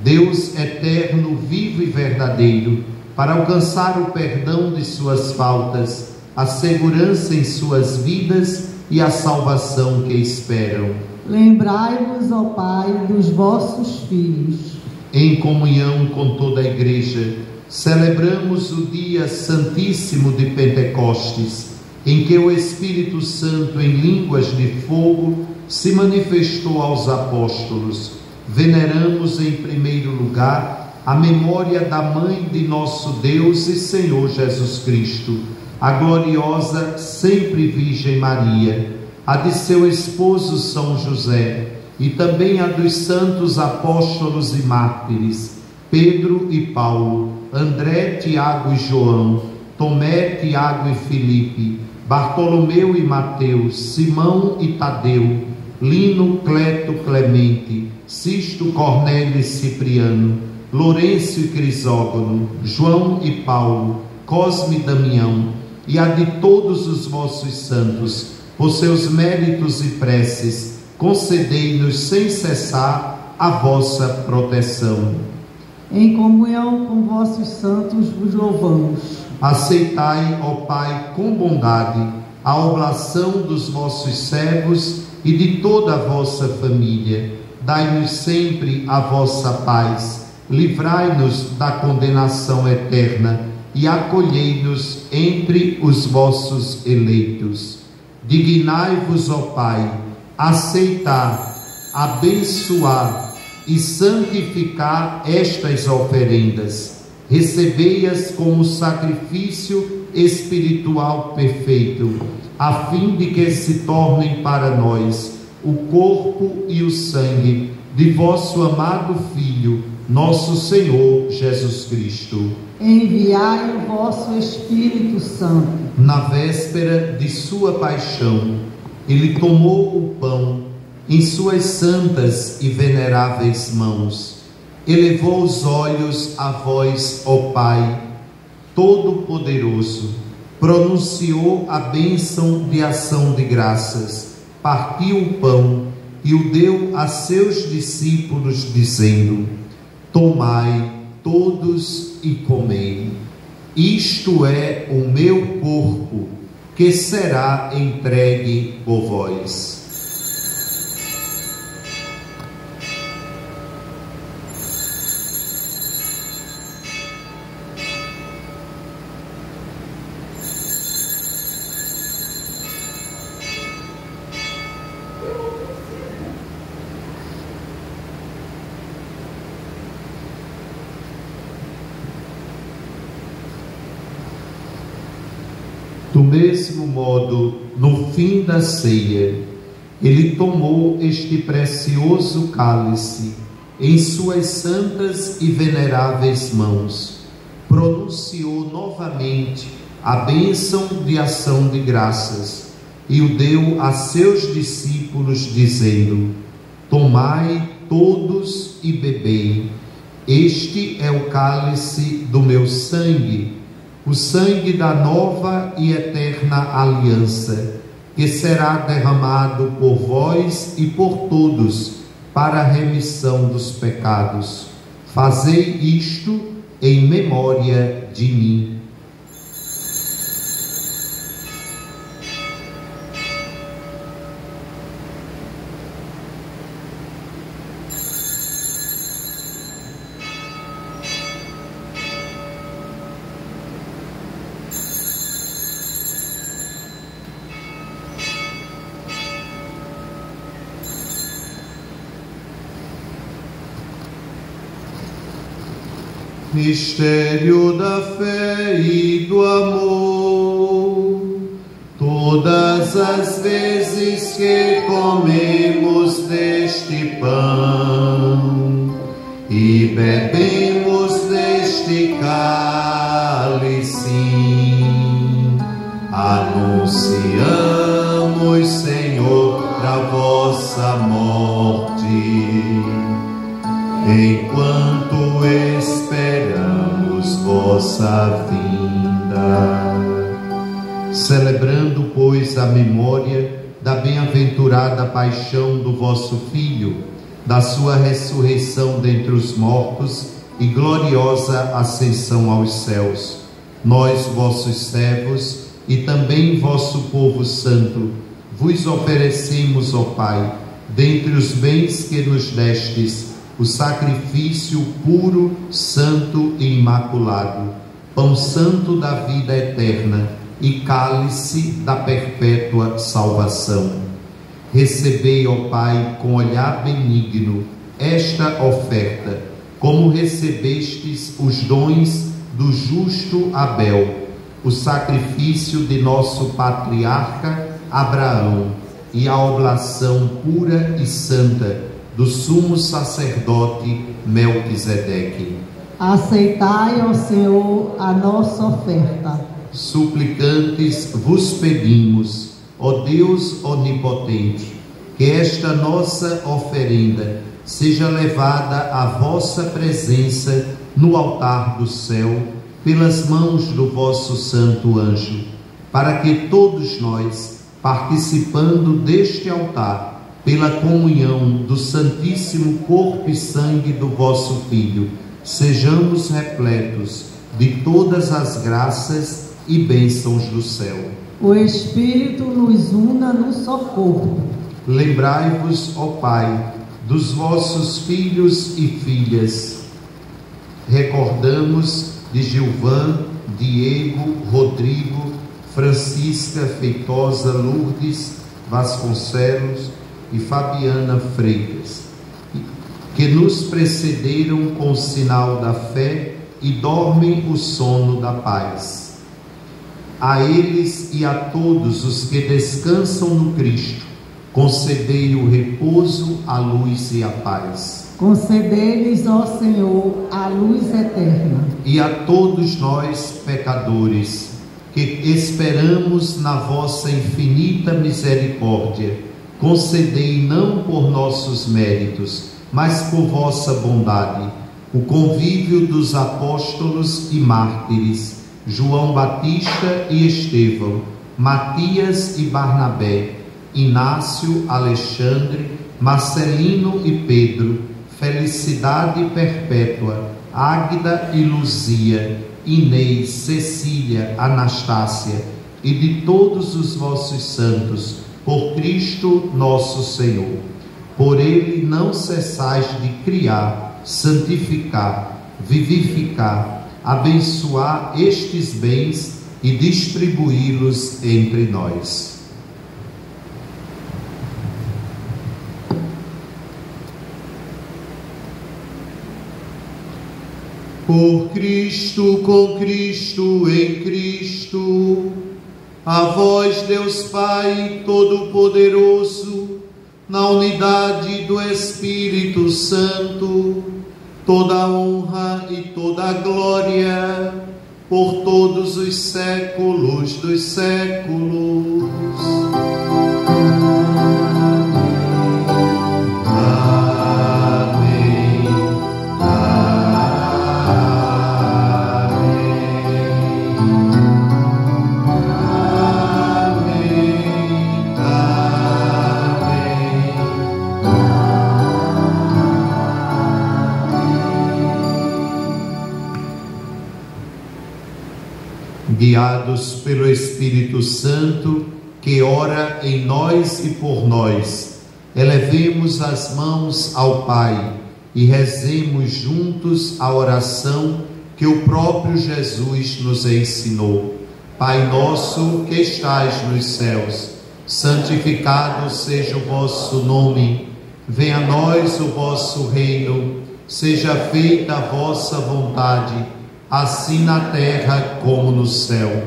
Deus eterno, vivo e verdadeiro, para alcançar o perdão de suas faltas, a segurança em suas vidas e a salvação que esperam. Lembrai-vos, ó Pai, dos vossos filhos. Em comunhão com toda a Igreja, celebramos o dia santíssimo de Pentecostes, em que o Espírito Santo, em línguas de fogo, se manifestou aos apóstolos. Veneramos em primeiro lugar a memória da Mãe de nosso Deus e Senhor Jesus Cristo, a gloriosa sempre Virgem Maria, a de seu esposo São José, e também a dos santos apóstolos e mártires, Pedro e Paulo, André, Tiago e João, Tomé, Tiago e Filipe, Bartolomeu e Mateus, Simão e Tadeu, Lino, Cleto, Clemente, Sisto, Cornélio e Cipriano, Lourenço e Crisógono, João e Paulo, Cosme e Damião, e a de todos os vossos santos, por seus méritos e preces, concedei-nos sem cessar a vossa proteção. Em comunhão com vossos santos vos louvamos. Aceitai, ó Pai, com bondade, a oblação dos vossos servos e de toda a vossa família. Dai-nos sempre a vossa paz, livrai-nos da condenação eterna e acolhei-nos entre os vossos eleitos. Dignai-vos, ó Pai, aceitar, abençoar e santificar estas oferendas. Recebei-as como sacrifício espiritual perfeito, a fim de que se tornem para nós o corpo e o sangue de vosso amado Filho, nosso Senhor Jesus Cristo. Enviai o vosso Espírito Santo. Na véspera de sua paixão, ele tomou o pão em suas santas e veneráveis mãos, elevou os olhos a vós, ó Pai Todo-Poderoso, pronunciou a bênção de ação de graças, partiu o pão e o deu a seus discípulos, dizendo: tomai todos e comei. Isto é o meu corpo, que será entregue por vós. Do mesmo modo, no fim da ceia, ele tomou este precioso cálice em suas santas e veneráveis mãos, pronunciou novamente a bênção de ação de graças e o deu a seus discípulos, dizendo: tomai todos e bebei. Este é o cálice do meu sangue, o sangue da nova e eterna aliança, que será derramado por vós e por todos para a remissão dos pecados. Fazei isto em memória de mim. Mistério da fé e do amor. Todas as vezes que comemos deste pão e bebemos deste cálice, anunciamos, Senhor, a vossa morte, enquanto esperamos vossa vinda. Celebrando, pois, a memória da bem-aventurada paixão do vosso Filho, da sua ressurreição dentre os mortos e gloriosa ascensão aos céus, nós, vossos servos, e também vosso povo santo, vos oferecemos, ó Pai, dentre os bens que nos destes, o sacrifício puro, santo e imaculado, pão santo da vida eterna e cálice da perpétua salvação. Recebei, ó Pai, com olhar benigno esta oferta, como recebestes os dons do justo Abel, o sacrifício de nosso patriarca Abraão e a oblação pura e santa do sumo sacerdote Melquisedeque. Aceitai, ó Senhor, a nossa oferta. Suplicantes vos pedimos, ó Deus onipotente, que esta nossa oferenda seja levada à vossa presença no altar do céu, pelas mãos do vosso santo anjo, para que todos nós, participando deste altar, pela comunhão do santíssimo corpo e sangue do vosso Filho, sejamos repletos de todas as graças e bênçãos do céu. O Espírito nos una num só corpo. Lembrai-vos, ó Pai, dos vossos filhos e filhas. Recordamos de Gilvan, Diego, Rodrigo, Francisca Feitosa, Lourdes Vasconcelos e Fabiana Freitas, que nos precederam com o sinal da fé e dormem o sono da paz. A eles e a todos os que descansam no Cristo, concedei o repouso, a luz e a paz. Concedei-lhes, ó Senhor, a luz eterna. E a todos nós, pecadores, que esperamos na vossa infinita misericórdia, concedei não por nossos méritos, mas por vossa bondade, o convívio dos apóstolos e mártires, João Batista e Estevão, Matias e Barnabé, Inácio, Alexandre, Marcelino e Pedro, Felicidade Perpétua, Águida e Luzia, Inês, Cecília, Anastácia e de todos os vossos santos, por Cristo nosso Senhor. Por ele não cessais de criar, santificar, vivificar, abençoar estes bens e distribuí-los entre nós. Por Cristo, com Cristo, em Cristo, a vós, Deus Pai Todo-Poderoso, na unidade do Espírito Santo, toda a honra e toda a glória, por todos os séculos dos séculos. Guiados pelo Espírito Santo, que ora em nós e por nós, elevemos as mãos ao Pai e rezemos juntos a oração que o próprio Jesus nos ensinou. Pai nosso que estais nos céus, santificado seja o vosso nome, venha a nós o vosso reino, seja feita a vossa vontade, assim na terra como no céu.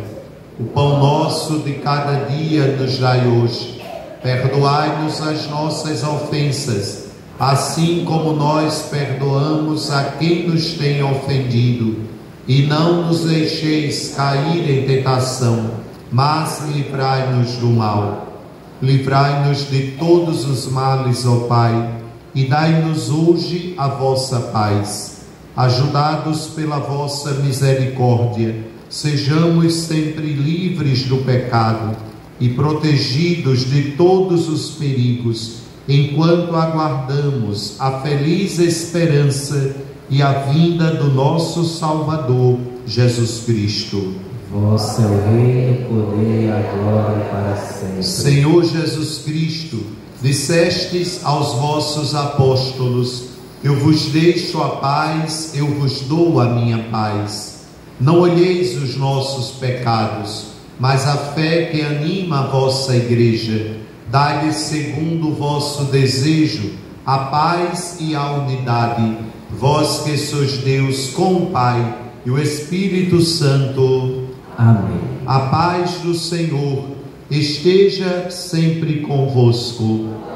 O pão nosso de cada dia nos dai hoje. Perdoai-nos as nossas ofensas, assim como nós perdoamos a quem nos tem ofendido. E não nos deixeis cair em tentação, mas livrai-nos do mal. Livrai-nos de todos os males, ó Pai, e dai-nos hoje a vossa paz. Ajudados pela vossa misericórdia, sejamos sempre livres do pecado e protegidos de todos os perigos, enquanto aguardamos a feliz esperança e a vinda do nosso Salvador, Jesus Cristo. Vosso é o reino, o poder e a glória para sempre. Senhor Jesus Cristo, dissestes aos vossos apóstolos: eu vos deixo a paz, eu vos dou a minha paz. Não olheis os nossos pecados, mas a fé que anima a vossa igreja. Dai-lhe segundo o vosso desejo a paz e a unidade, vós que sois Deus com o Pai e o Espírito Santo. Amém. A paz do Senhor esteja sempre convosco.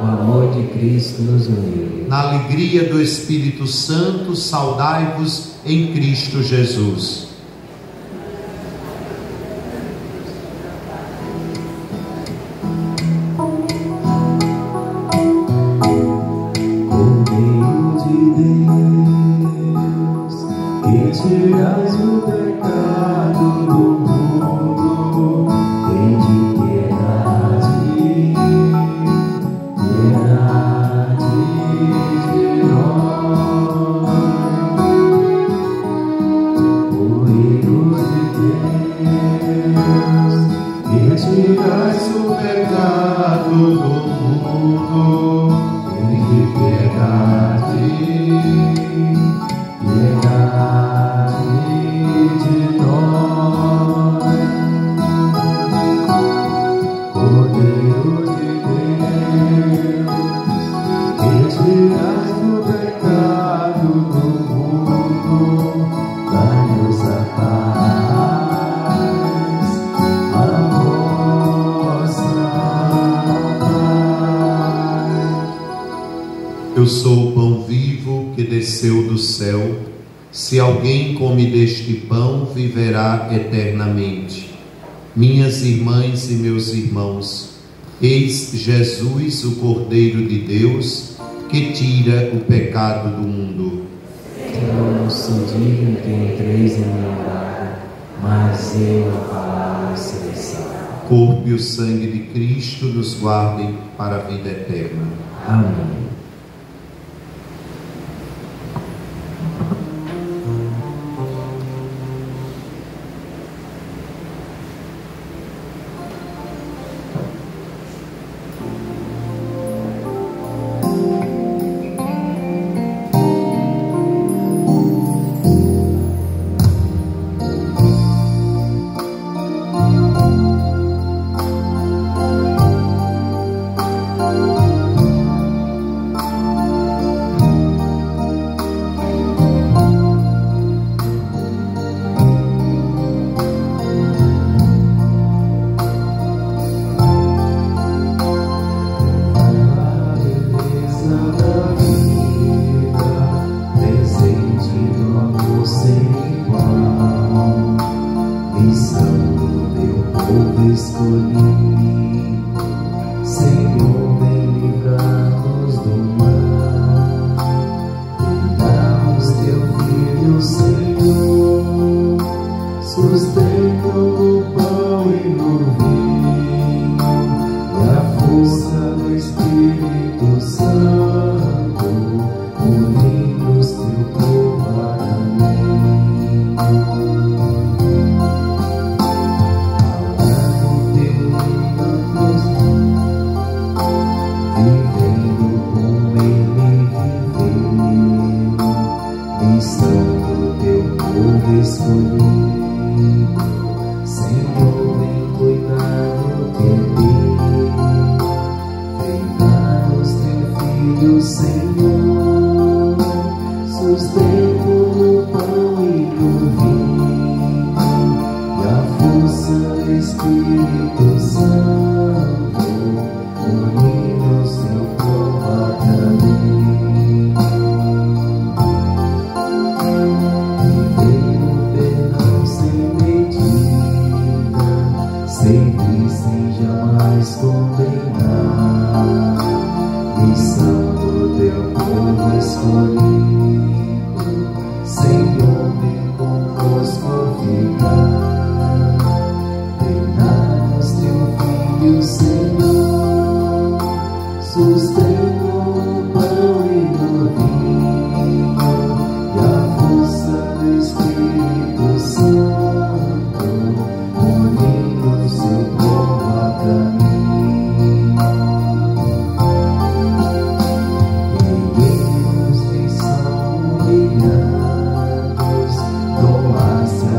O amor de Cristo nos uniu. Na alegria do Espírito Santo, saudai-vos em Cristo Jesus. Cordeiro de Deus, que tirais o pecado do mundo, tende piedade de nós. Cordeiro de Deus, que tirais o pecado do mundo, tende piedade de nós. Cordeiro de Deus, que tirais o pecado do mundo, dai-nos a paz, a vossa paz. Eu sou o pão vivo que desceu do céu. Se alguém come deste pão, viverá eternamente. Minhas irmãs e meus irmãos, eis Jesus, o Cordeiro de Deus, que tira o pecado do mundo. Eu não sou digno que entreis em minha morada, mas eu a palavra serei salvo. Corpo e o sangue de Cristo nos guardem para a vida eterna. Amém.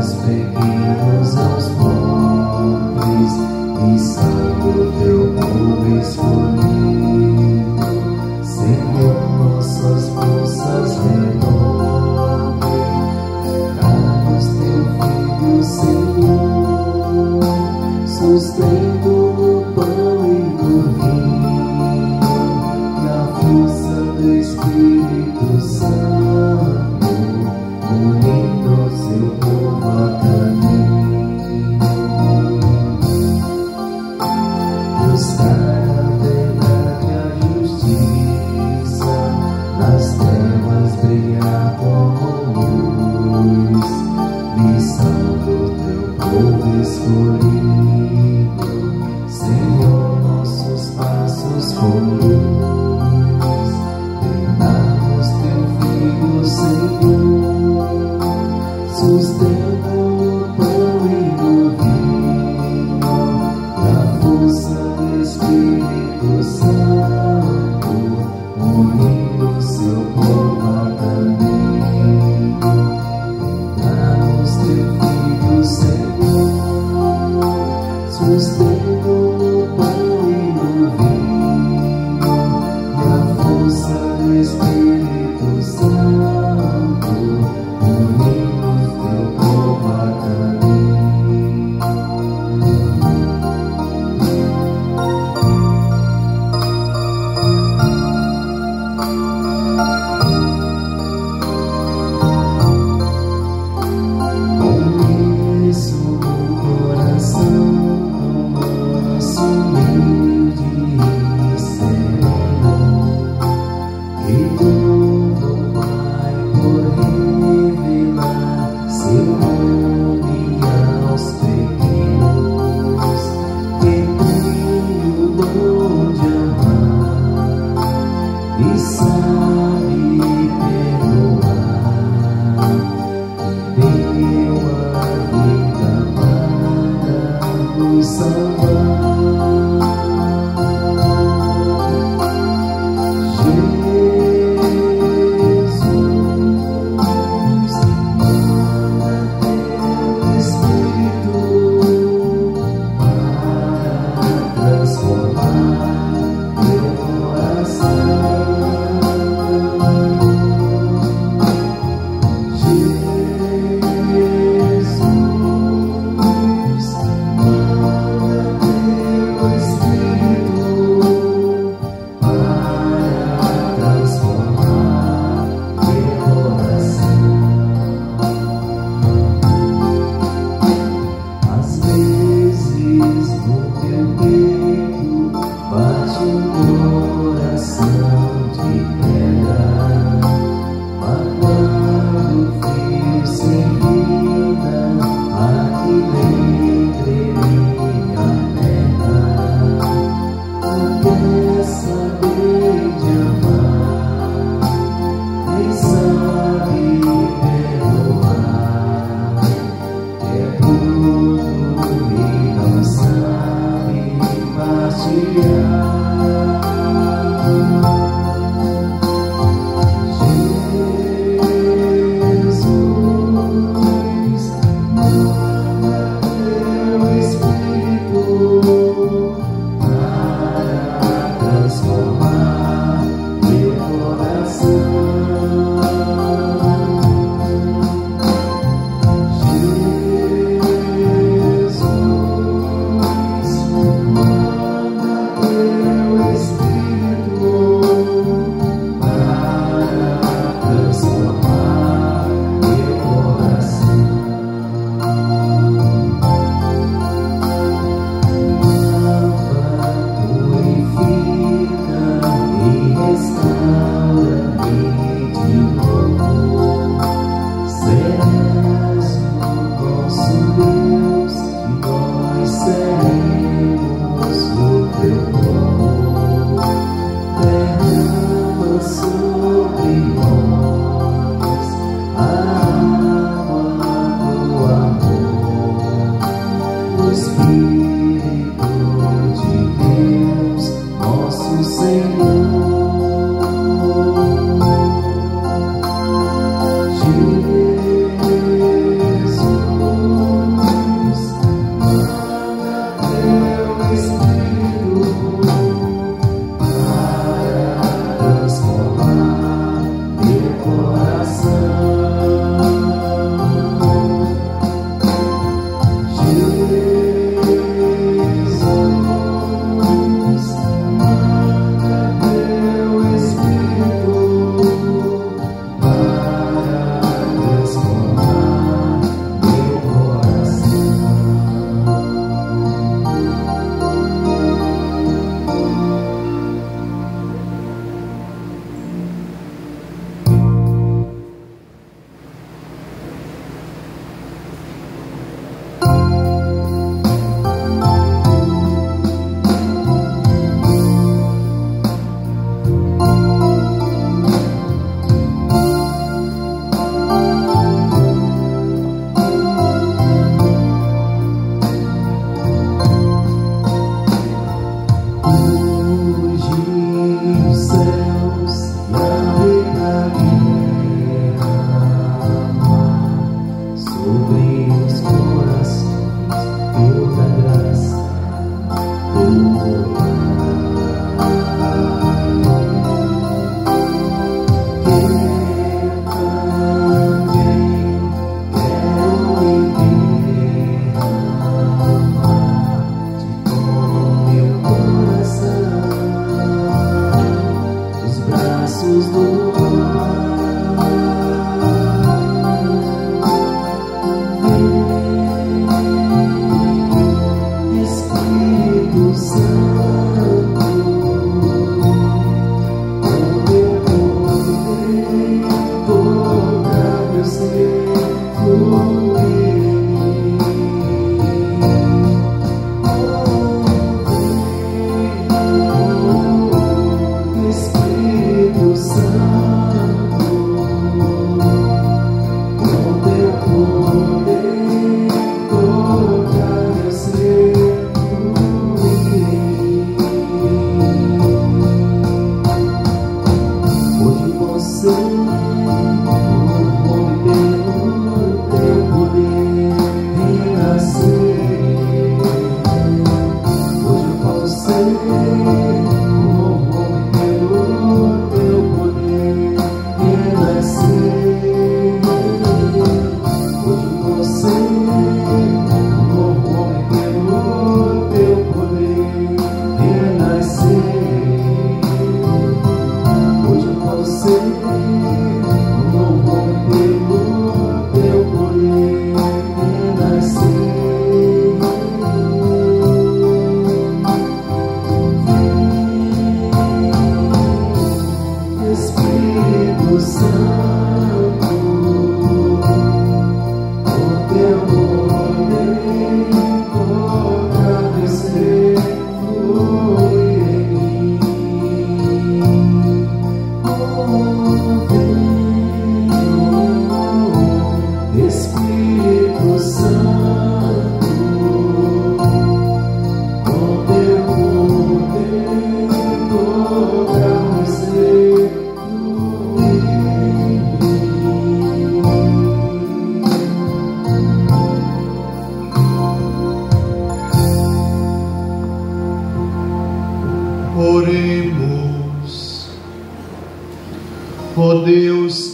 Pequenas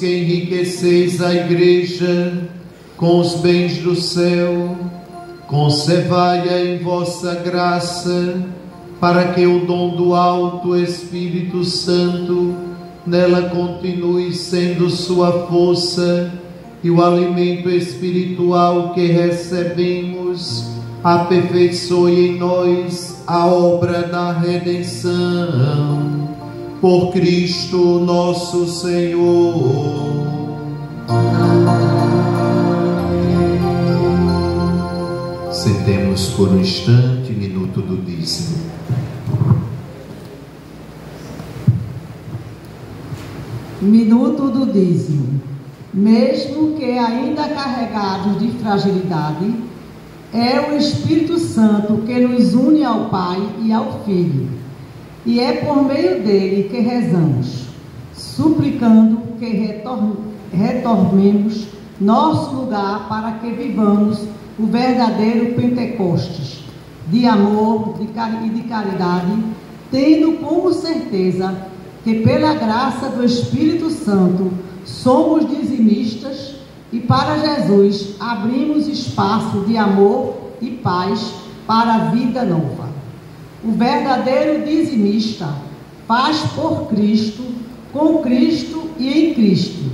que enriqueceis a Igreja com os bens do céu, conservai-a em vossa graça, para que o dom do alto Espírito Santo nela continue sendo sua força e o alimento espiritual que recebemos aperfeiçoe em nós a obra da redenção. Por Cristo nosso Senhor. Sentemos por um instante, minuto do dízimo. Minuto do dízimo. Mesmo que ainda carregados de fragilidade, é o Espírito Santo que nos une ao Pai e ao Filho, e é por meio dele que rezamos, suplicando que retornemos nosso lugar para que vivamos o verdadeiro Pentecostes, de amor e de caridade, tendo como certeza que pela graça do Espírito Santo somos dizimistas e para Jesus abrimos espaço de amor e paz para a vida nova. O verdadeiro dizimista faz por Cristo, com Cristo e em Cristo,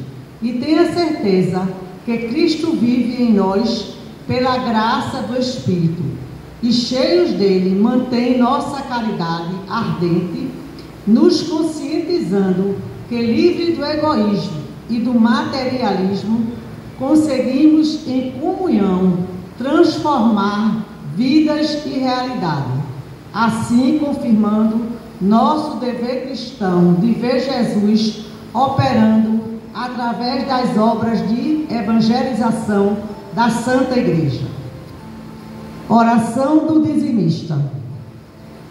e tem a certeza que Cristo vive em nós pela graça do Espírito, e cheios dele mantém nossa caridade ardente, nos conscientizando que, livre do egoísmo e do materialismo, conseguimos em comunhão transformar vidas e realidade, assim confirmando nosso dever cristão de ver Jesus operando através das obras de evangelização da Santa Igreja. Oração do dizimista.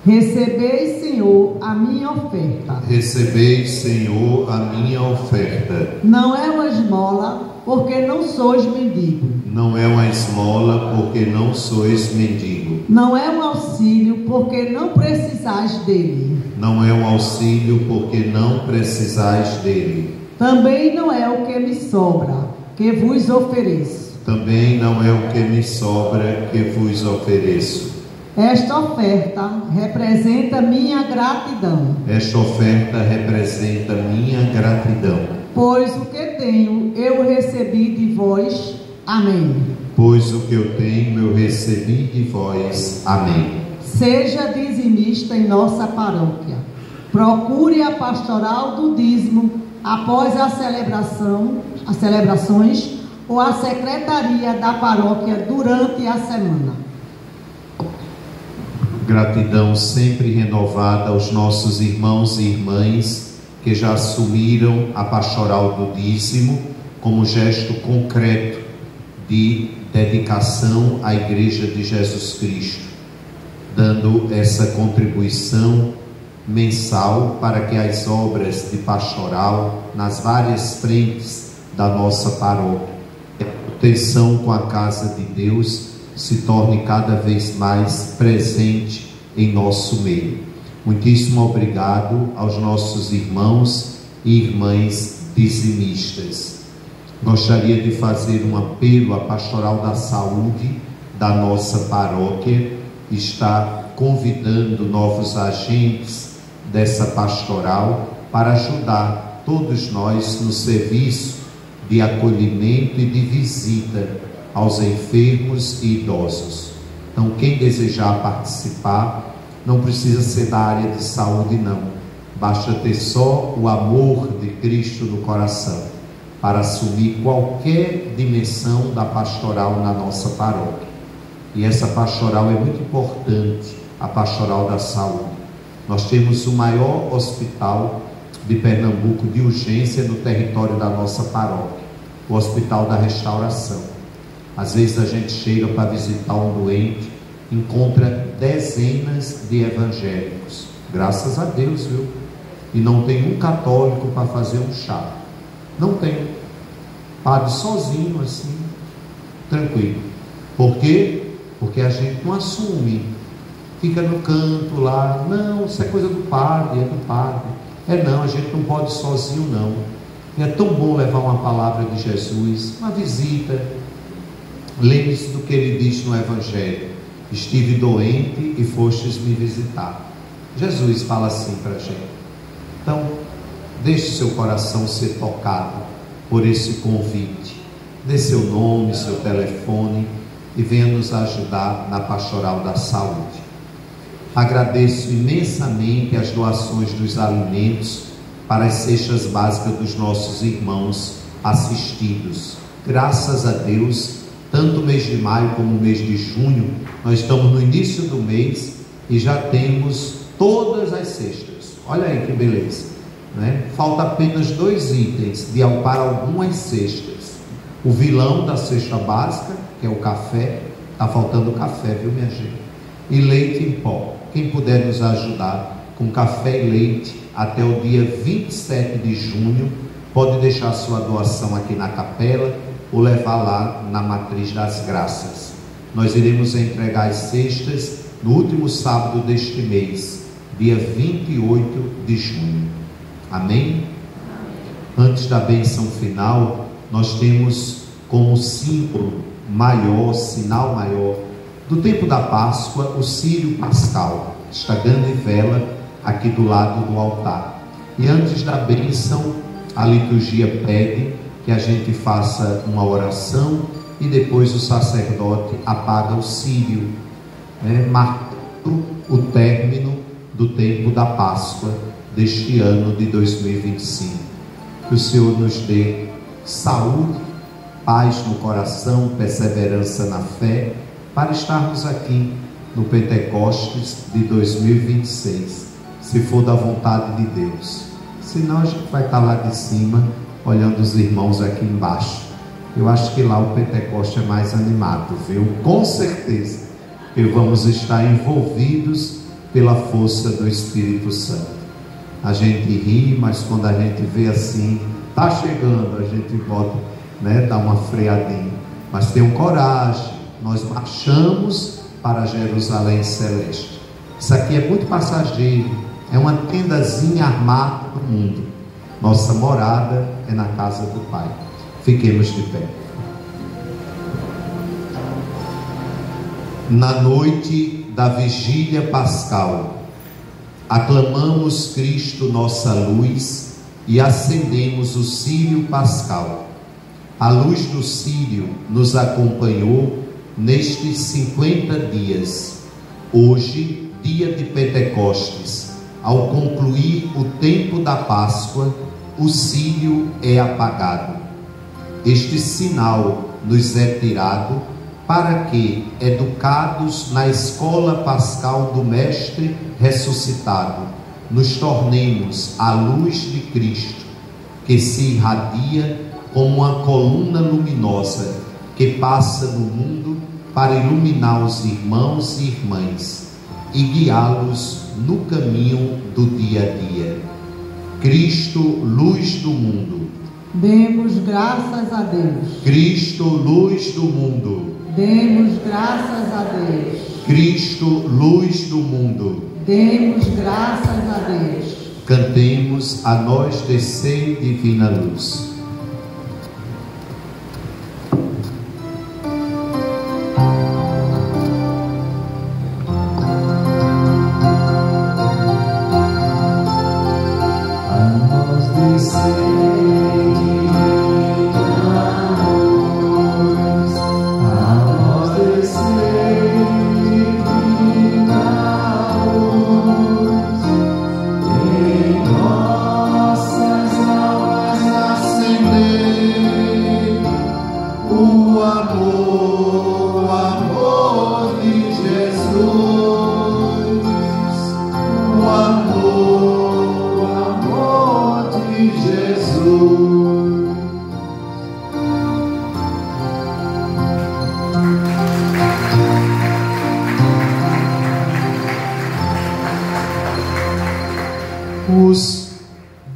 Recebei, Senhor, a minha oferta. Recebei, Senhor, a minha oferta. Não é uma esmola, porque não sois mendigo. Não é uma esmola, porque não sois mendigo. Não é um auxílio, porque não precisais dele. Não é um auxílio, porque não precisais dele. Também não é o que me sobra, que vos ofereço. Também não é o que me sobra, que vos ofereço. Esta oferta representa minha gratidão. Esta oferta representa minha gratidão. Pois o que tenho, eu recebi de vós. Amém. Pois o que eu tenho, eu recebi de vós. Amém. Seja dizimista em nossa paróquia. Procure a pastoral do dízimo após as celebrações ou a secretaria da paróquia durante a semana. Gratidão sempre renovada aos nossos irmãos e irmãs que já assumiram a pastoral do dízimo como gesto concreto de dedicação à Igreja de Jesus Cristo, dando essa contribuição mensal para que as obras de pastoral nas várias frentes da nossa paróquia, a proteção com a casa de Deus, se torne cada vez mais presente em nosso meio. Muitíssimo obrigado aos nossos irmãos e irmãs dizimistas. Gostaria de fazer um apelo à pastoral da saúde da nossa paróquia, que está convidando novos agentes dessa pastoral para ajudar todos nós no serviço de acolhimento e de visita aos enfermos e idosos. Então, quem desejar participar, não precisa ser da área de saúde, não. Basta ter só o amor de Cristo no coração para assumir qualquer dimensão da pastoral na nossa paróquia. E essa pastoral é muito importante, a pastoral da saúde. Nós temos o maior hospital de Pernambuco de urgência no território da nossa paróquia, o Hospital da Restauração. Às vezes a gente chega para visitar um doente, encontra dezenas de evangélicos, graças a Deus, viu? E não tem um católico para fazer um chá. Não tem. Padre sozinho assim, tranquilo. Por quê? Porque a gente não assume. Fica no canto lá, não, isso é coisa do padre, é do padre. Não, a gente não pode ir sozinho não. E é tão bom levar uma palavra de Jesus, uma visita. Lembre-se do que ele diz no Evangelho: estive doente e fostes me visitar. Jesus fala assim para a gente. Então, deixe seu coração ser tocado por esse convite. Dê seu nome, seu telefone e venha nos ajudar na Pastoral da Saúde. Agradeço imensamente as doações dos alimentos para as cestas básicas dos nossos irmãos assistidos. Graças a Deus, tanto o mês de maio como o mês de junho, nós estamos no início do mês e já temos todas as cestas. Olha aí que beleza, né? Falta apenas 2 itens para algumas cestas. O vilão da cesta básica, que é o café, está faltando café, viu, minha gente? E leite em pó. Quem puder nos ajudar com café e leite até o dia 27 de junho, pode deixar sua doação aqui na capela ou levar lá na Matriz das Graças. Nós iremos entregar as cestas no último sábado deste mês, dia 28 de junho. Amém? Antes da bênção final, nós temos como símbolo maior, sinal maior do tempo da Páscoa, o círio pascal, esta grande vela aqui do lado do altar. E antes da bênção, a liturgia pede que a gente faça uma oração e depois o sacerdote apaga o círio, marcando o término do tempo da Páscoa deste ano de 2025. Que o Senhor nos dê saúde, paz no coração, perseverança na fé, para estarmos aqui no Pentecostes de 2026, se for da vontade de Deus. Senão a gente vai estar lá de cima, olhando os irmãos aqui embaixo. Eu acho que lá o Pentecostes é mais animado, viu? Com certeza, que vamos estar envolvidos pela força do Espírito Santo. A gente ri, mas quando a gente vê assim, tá chegando, a gente bota, dá uma freadinha. Mas tenham coragem, nós marchamos para Jerusalém Celeste. Isso aqui é muito passageiro, é uma tendazinha armada do mundo. Nossa morada é na casa do Pai. Fiquemos de pé. Na noite da vigília pascal, aclamamos Cristo nossa luz e acendemos o círio pascal. A luz do círio nos acompanhou nestes 50 dias. Hoje, dia de Pentecostes, ao concluir o tempo da Páscoa, o círio é apagado. Este sinal nos é tirado para que, educados na escola pascal do Mestre ressuscitado, nos tornemos a luz de Cristo, que se irradia como uma coluna luminosa que passa no mundo para iluminar os irmãos e irmãs e guiá-los no caminho do dia a dia. Cristo, luz do mundo. Demos graças a Deus. Cristo, luz do mundo. Demos graças a Deus. Cristo, luz do mundo. Demos graças a Deus. Cantemos: a nós descei divina luz.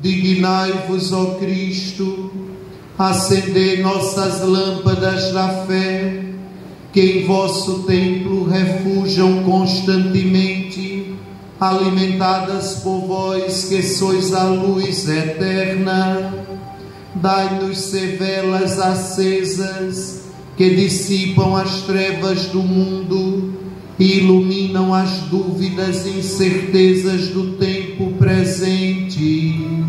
Dignai-vos, ó Cristo, acendei nossas lâmpadas da fé, que em vosso templo refujam constantemente, alimentadas por vós que sois a luz eterna. Dai-nos ser velas acesas que dissipam as trevas do mundo e iluminam as dúvidas e incertezas do tempo presente.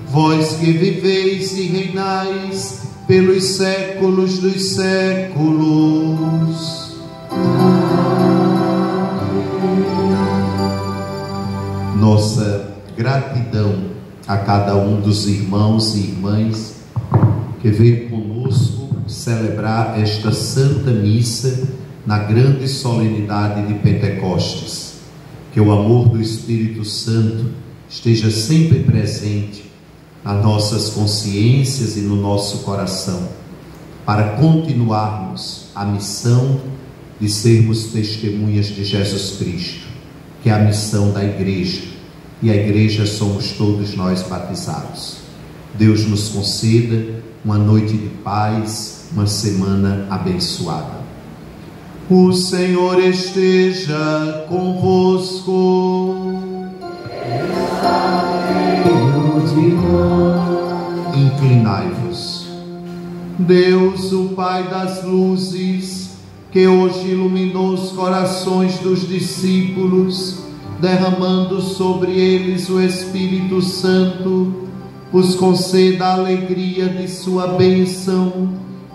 Vós que viveis e reinais pelos séculos dos séculos. Nossa gratidão a cada um dos irmãos e irmãs que veio conosco celebrar esta Santa Missa na grande solenidade de Pentecostes. Que o amor do Espírito Santo esteja sempre presente nas nossas consciências e no nosso coração, para continuarmos a missão de sermos testemunhas de Jesus Cristo, que é a missão da Igreja, e a Igreja somos todos nós batizados. Deus nos conceda uma noite de paz, uma semana abençoada. O Senhor esteja convosco. Inclinai-vos. Deus, o Pai das luzes, que hoje iluminou os corações dos discípulos, derramando sobre eles o Espírito Santo, os conceda a alegria de sua bênção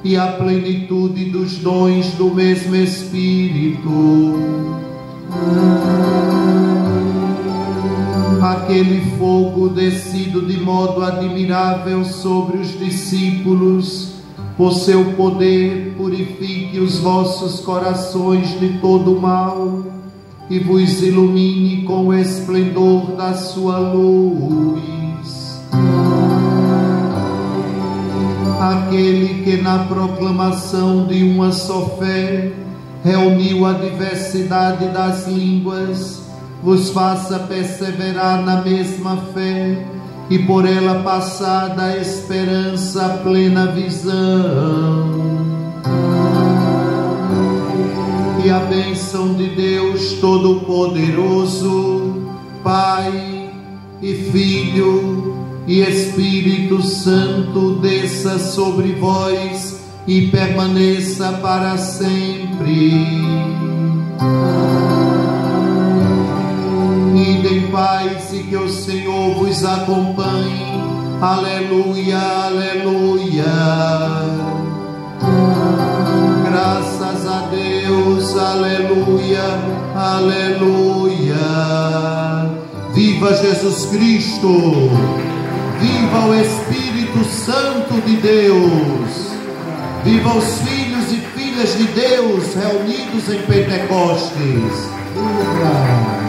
e a plenitude dos dons do mesmo Espírito. Aquele fogo descido de modo admirável sobre os discípulos, por seu poder purifique os vossos corações de todo mal e vos ilumine com o esplendor da sua luz. Aquele que na proclamação de uma só fé reuniu a diversidade das línguas, vos faça perseverar na mesma fé e por ela passada a esperança, a plena visão. E a bênção de Deus Todo-Poderoso, Pai e Filho e Espírito Santo, desça sobre vós e permaneça para sempre. Ide em paz e que o Senhor vos acompanhe. Aleluia, aleluia. Graças a Deus, aleluia, aleluia. Viva Jesus Cristo! Viva o Espírito Santo de Deus! Viva os filhos e filhas de Deus reunidos em Pentecostes! Viva!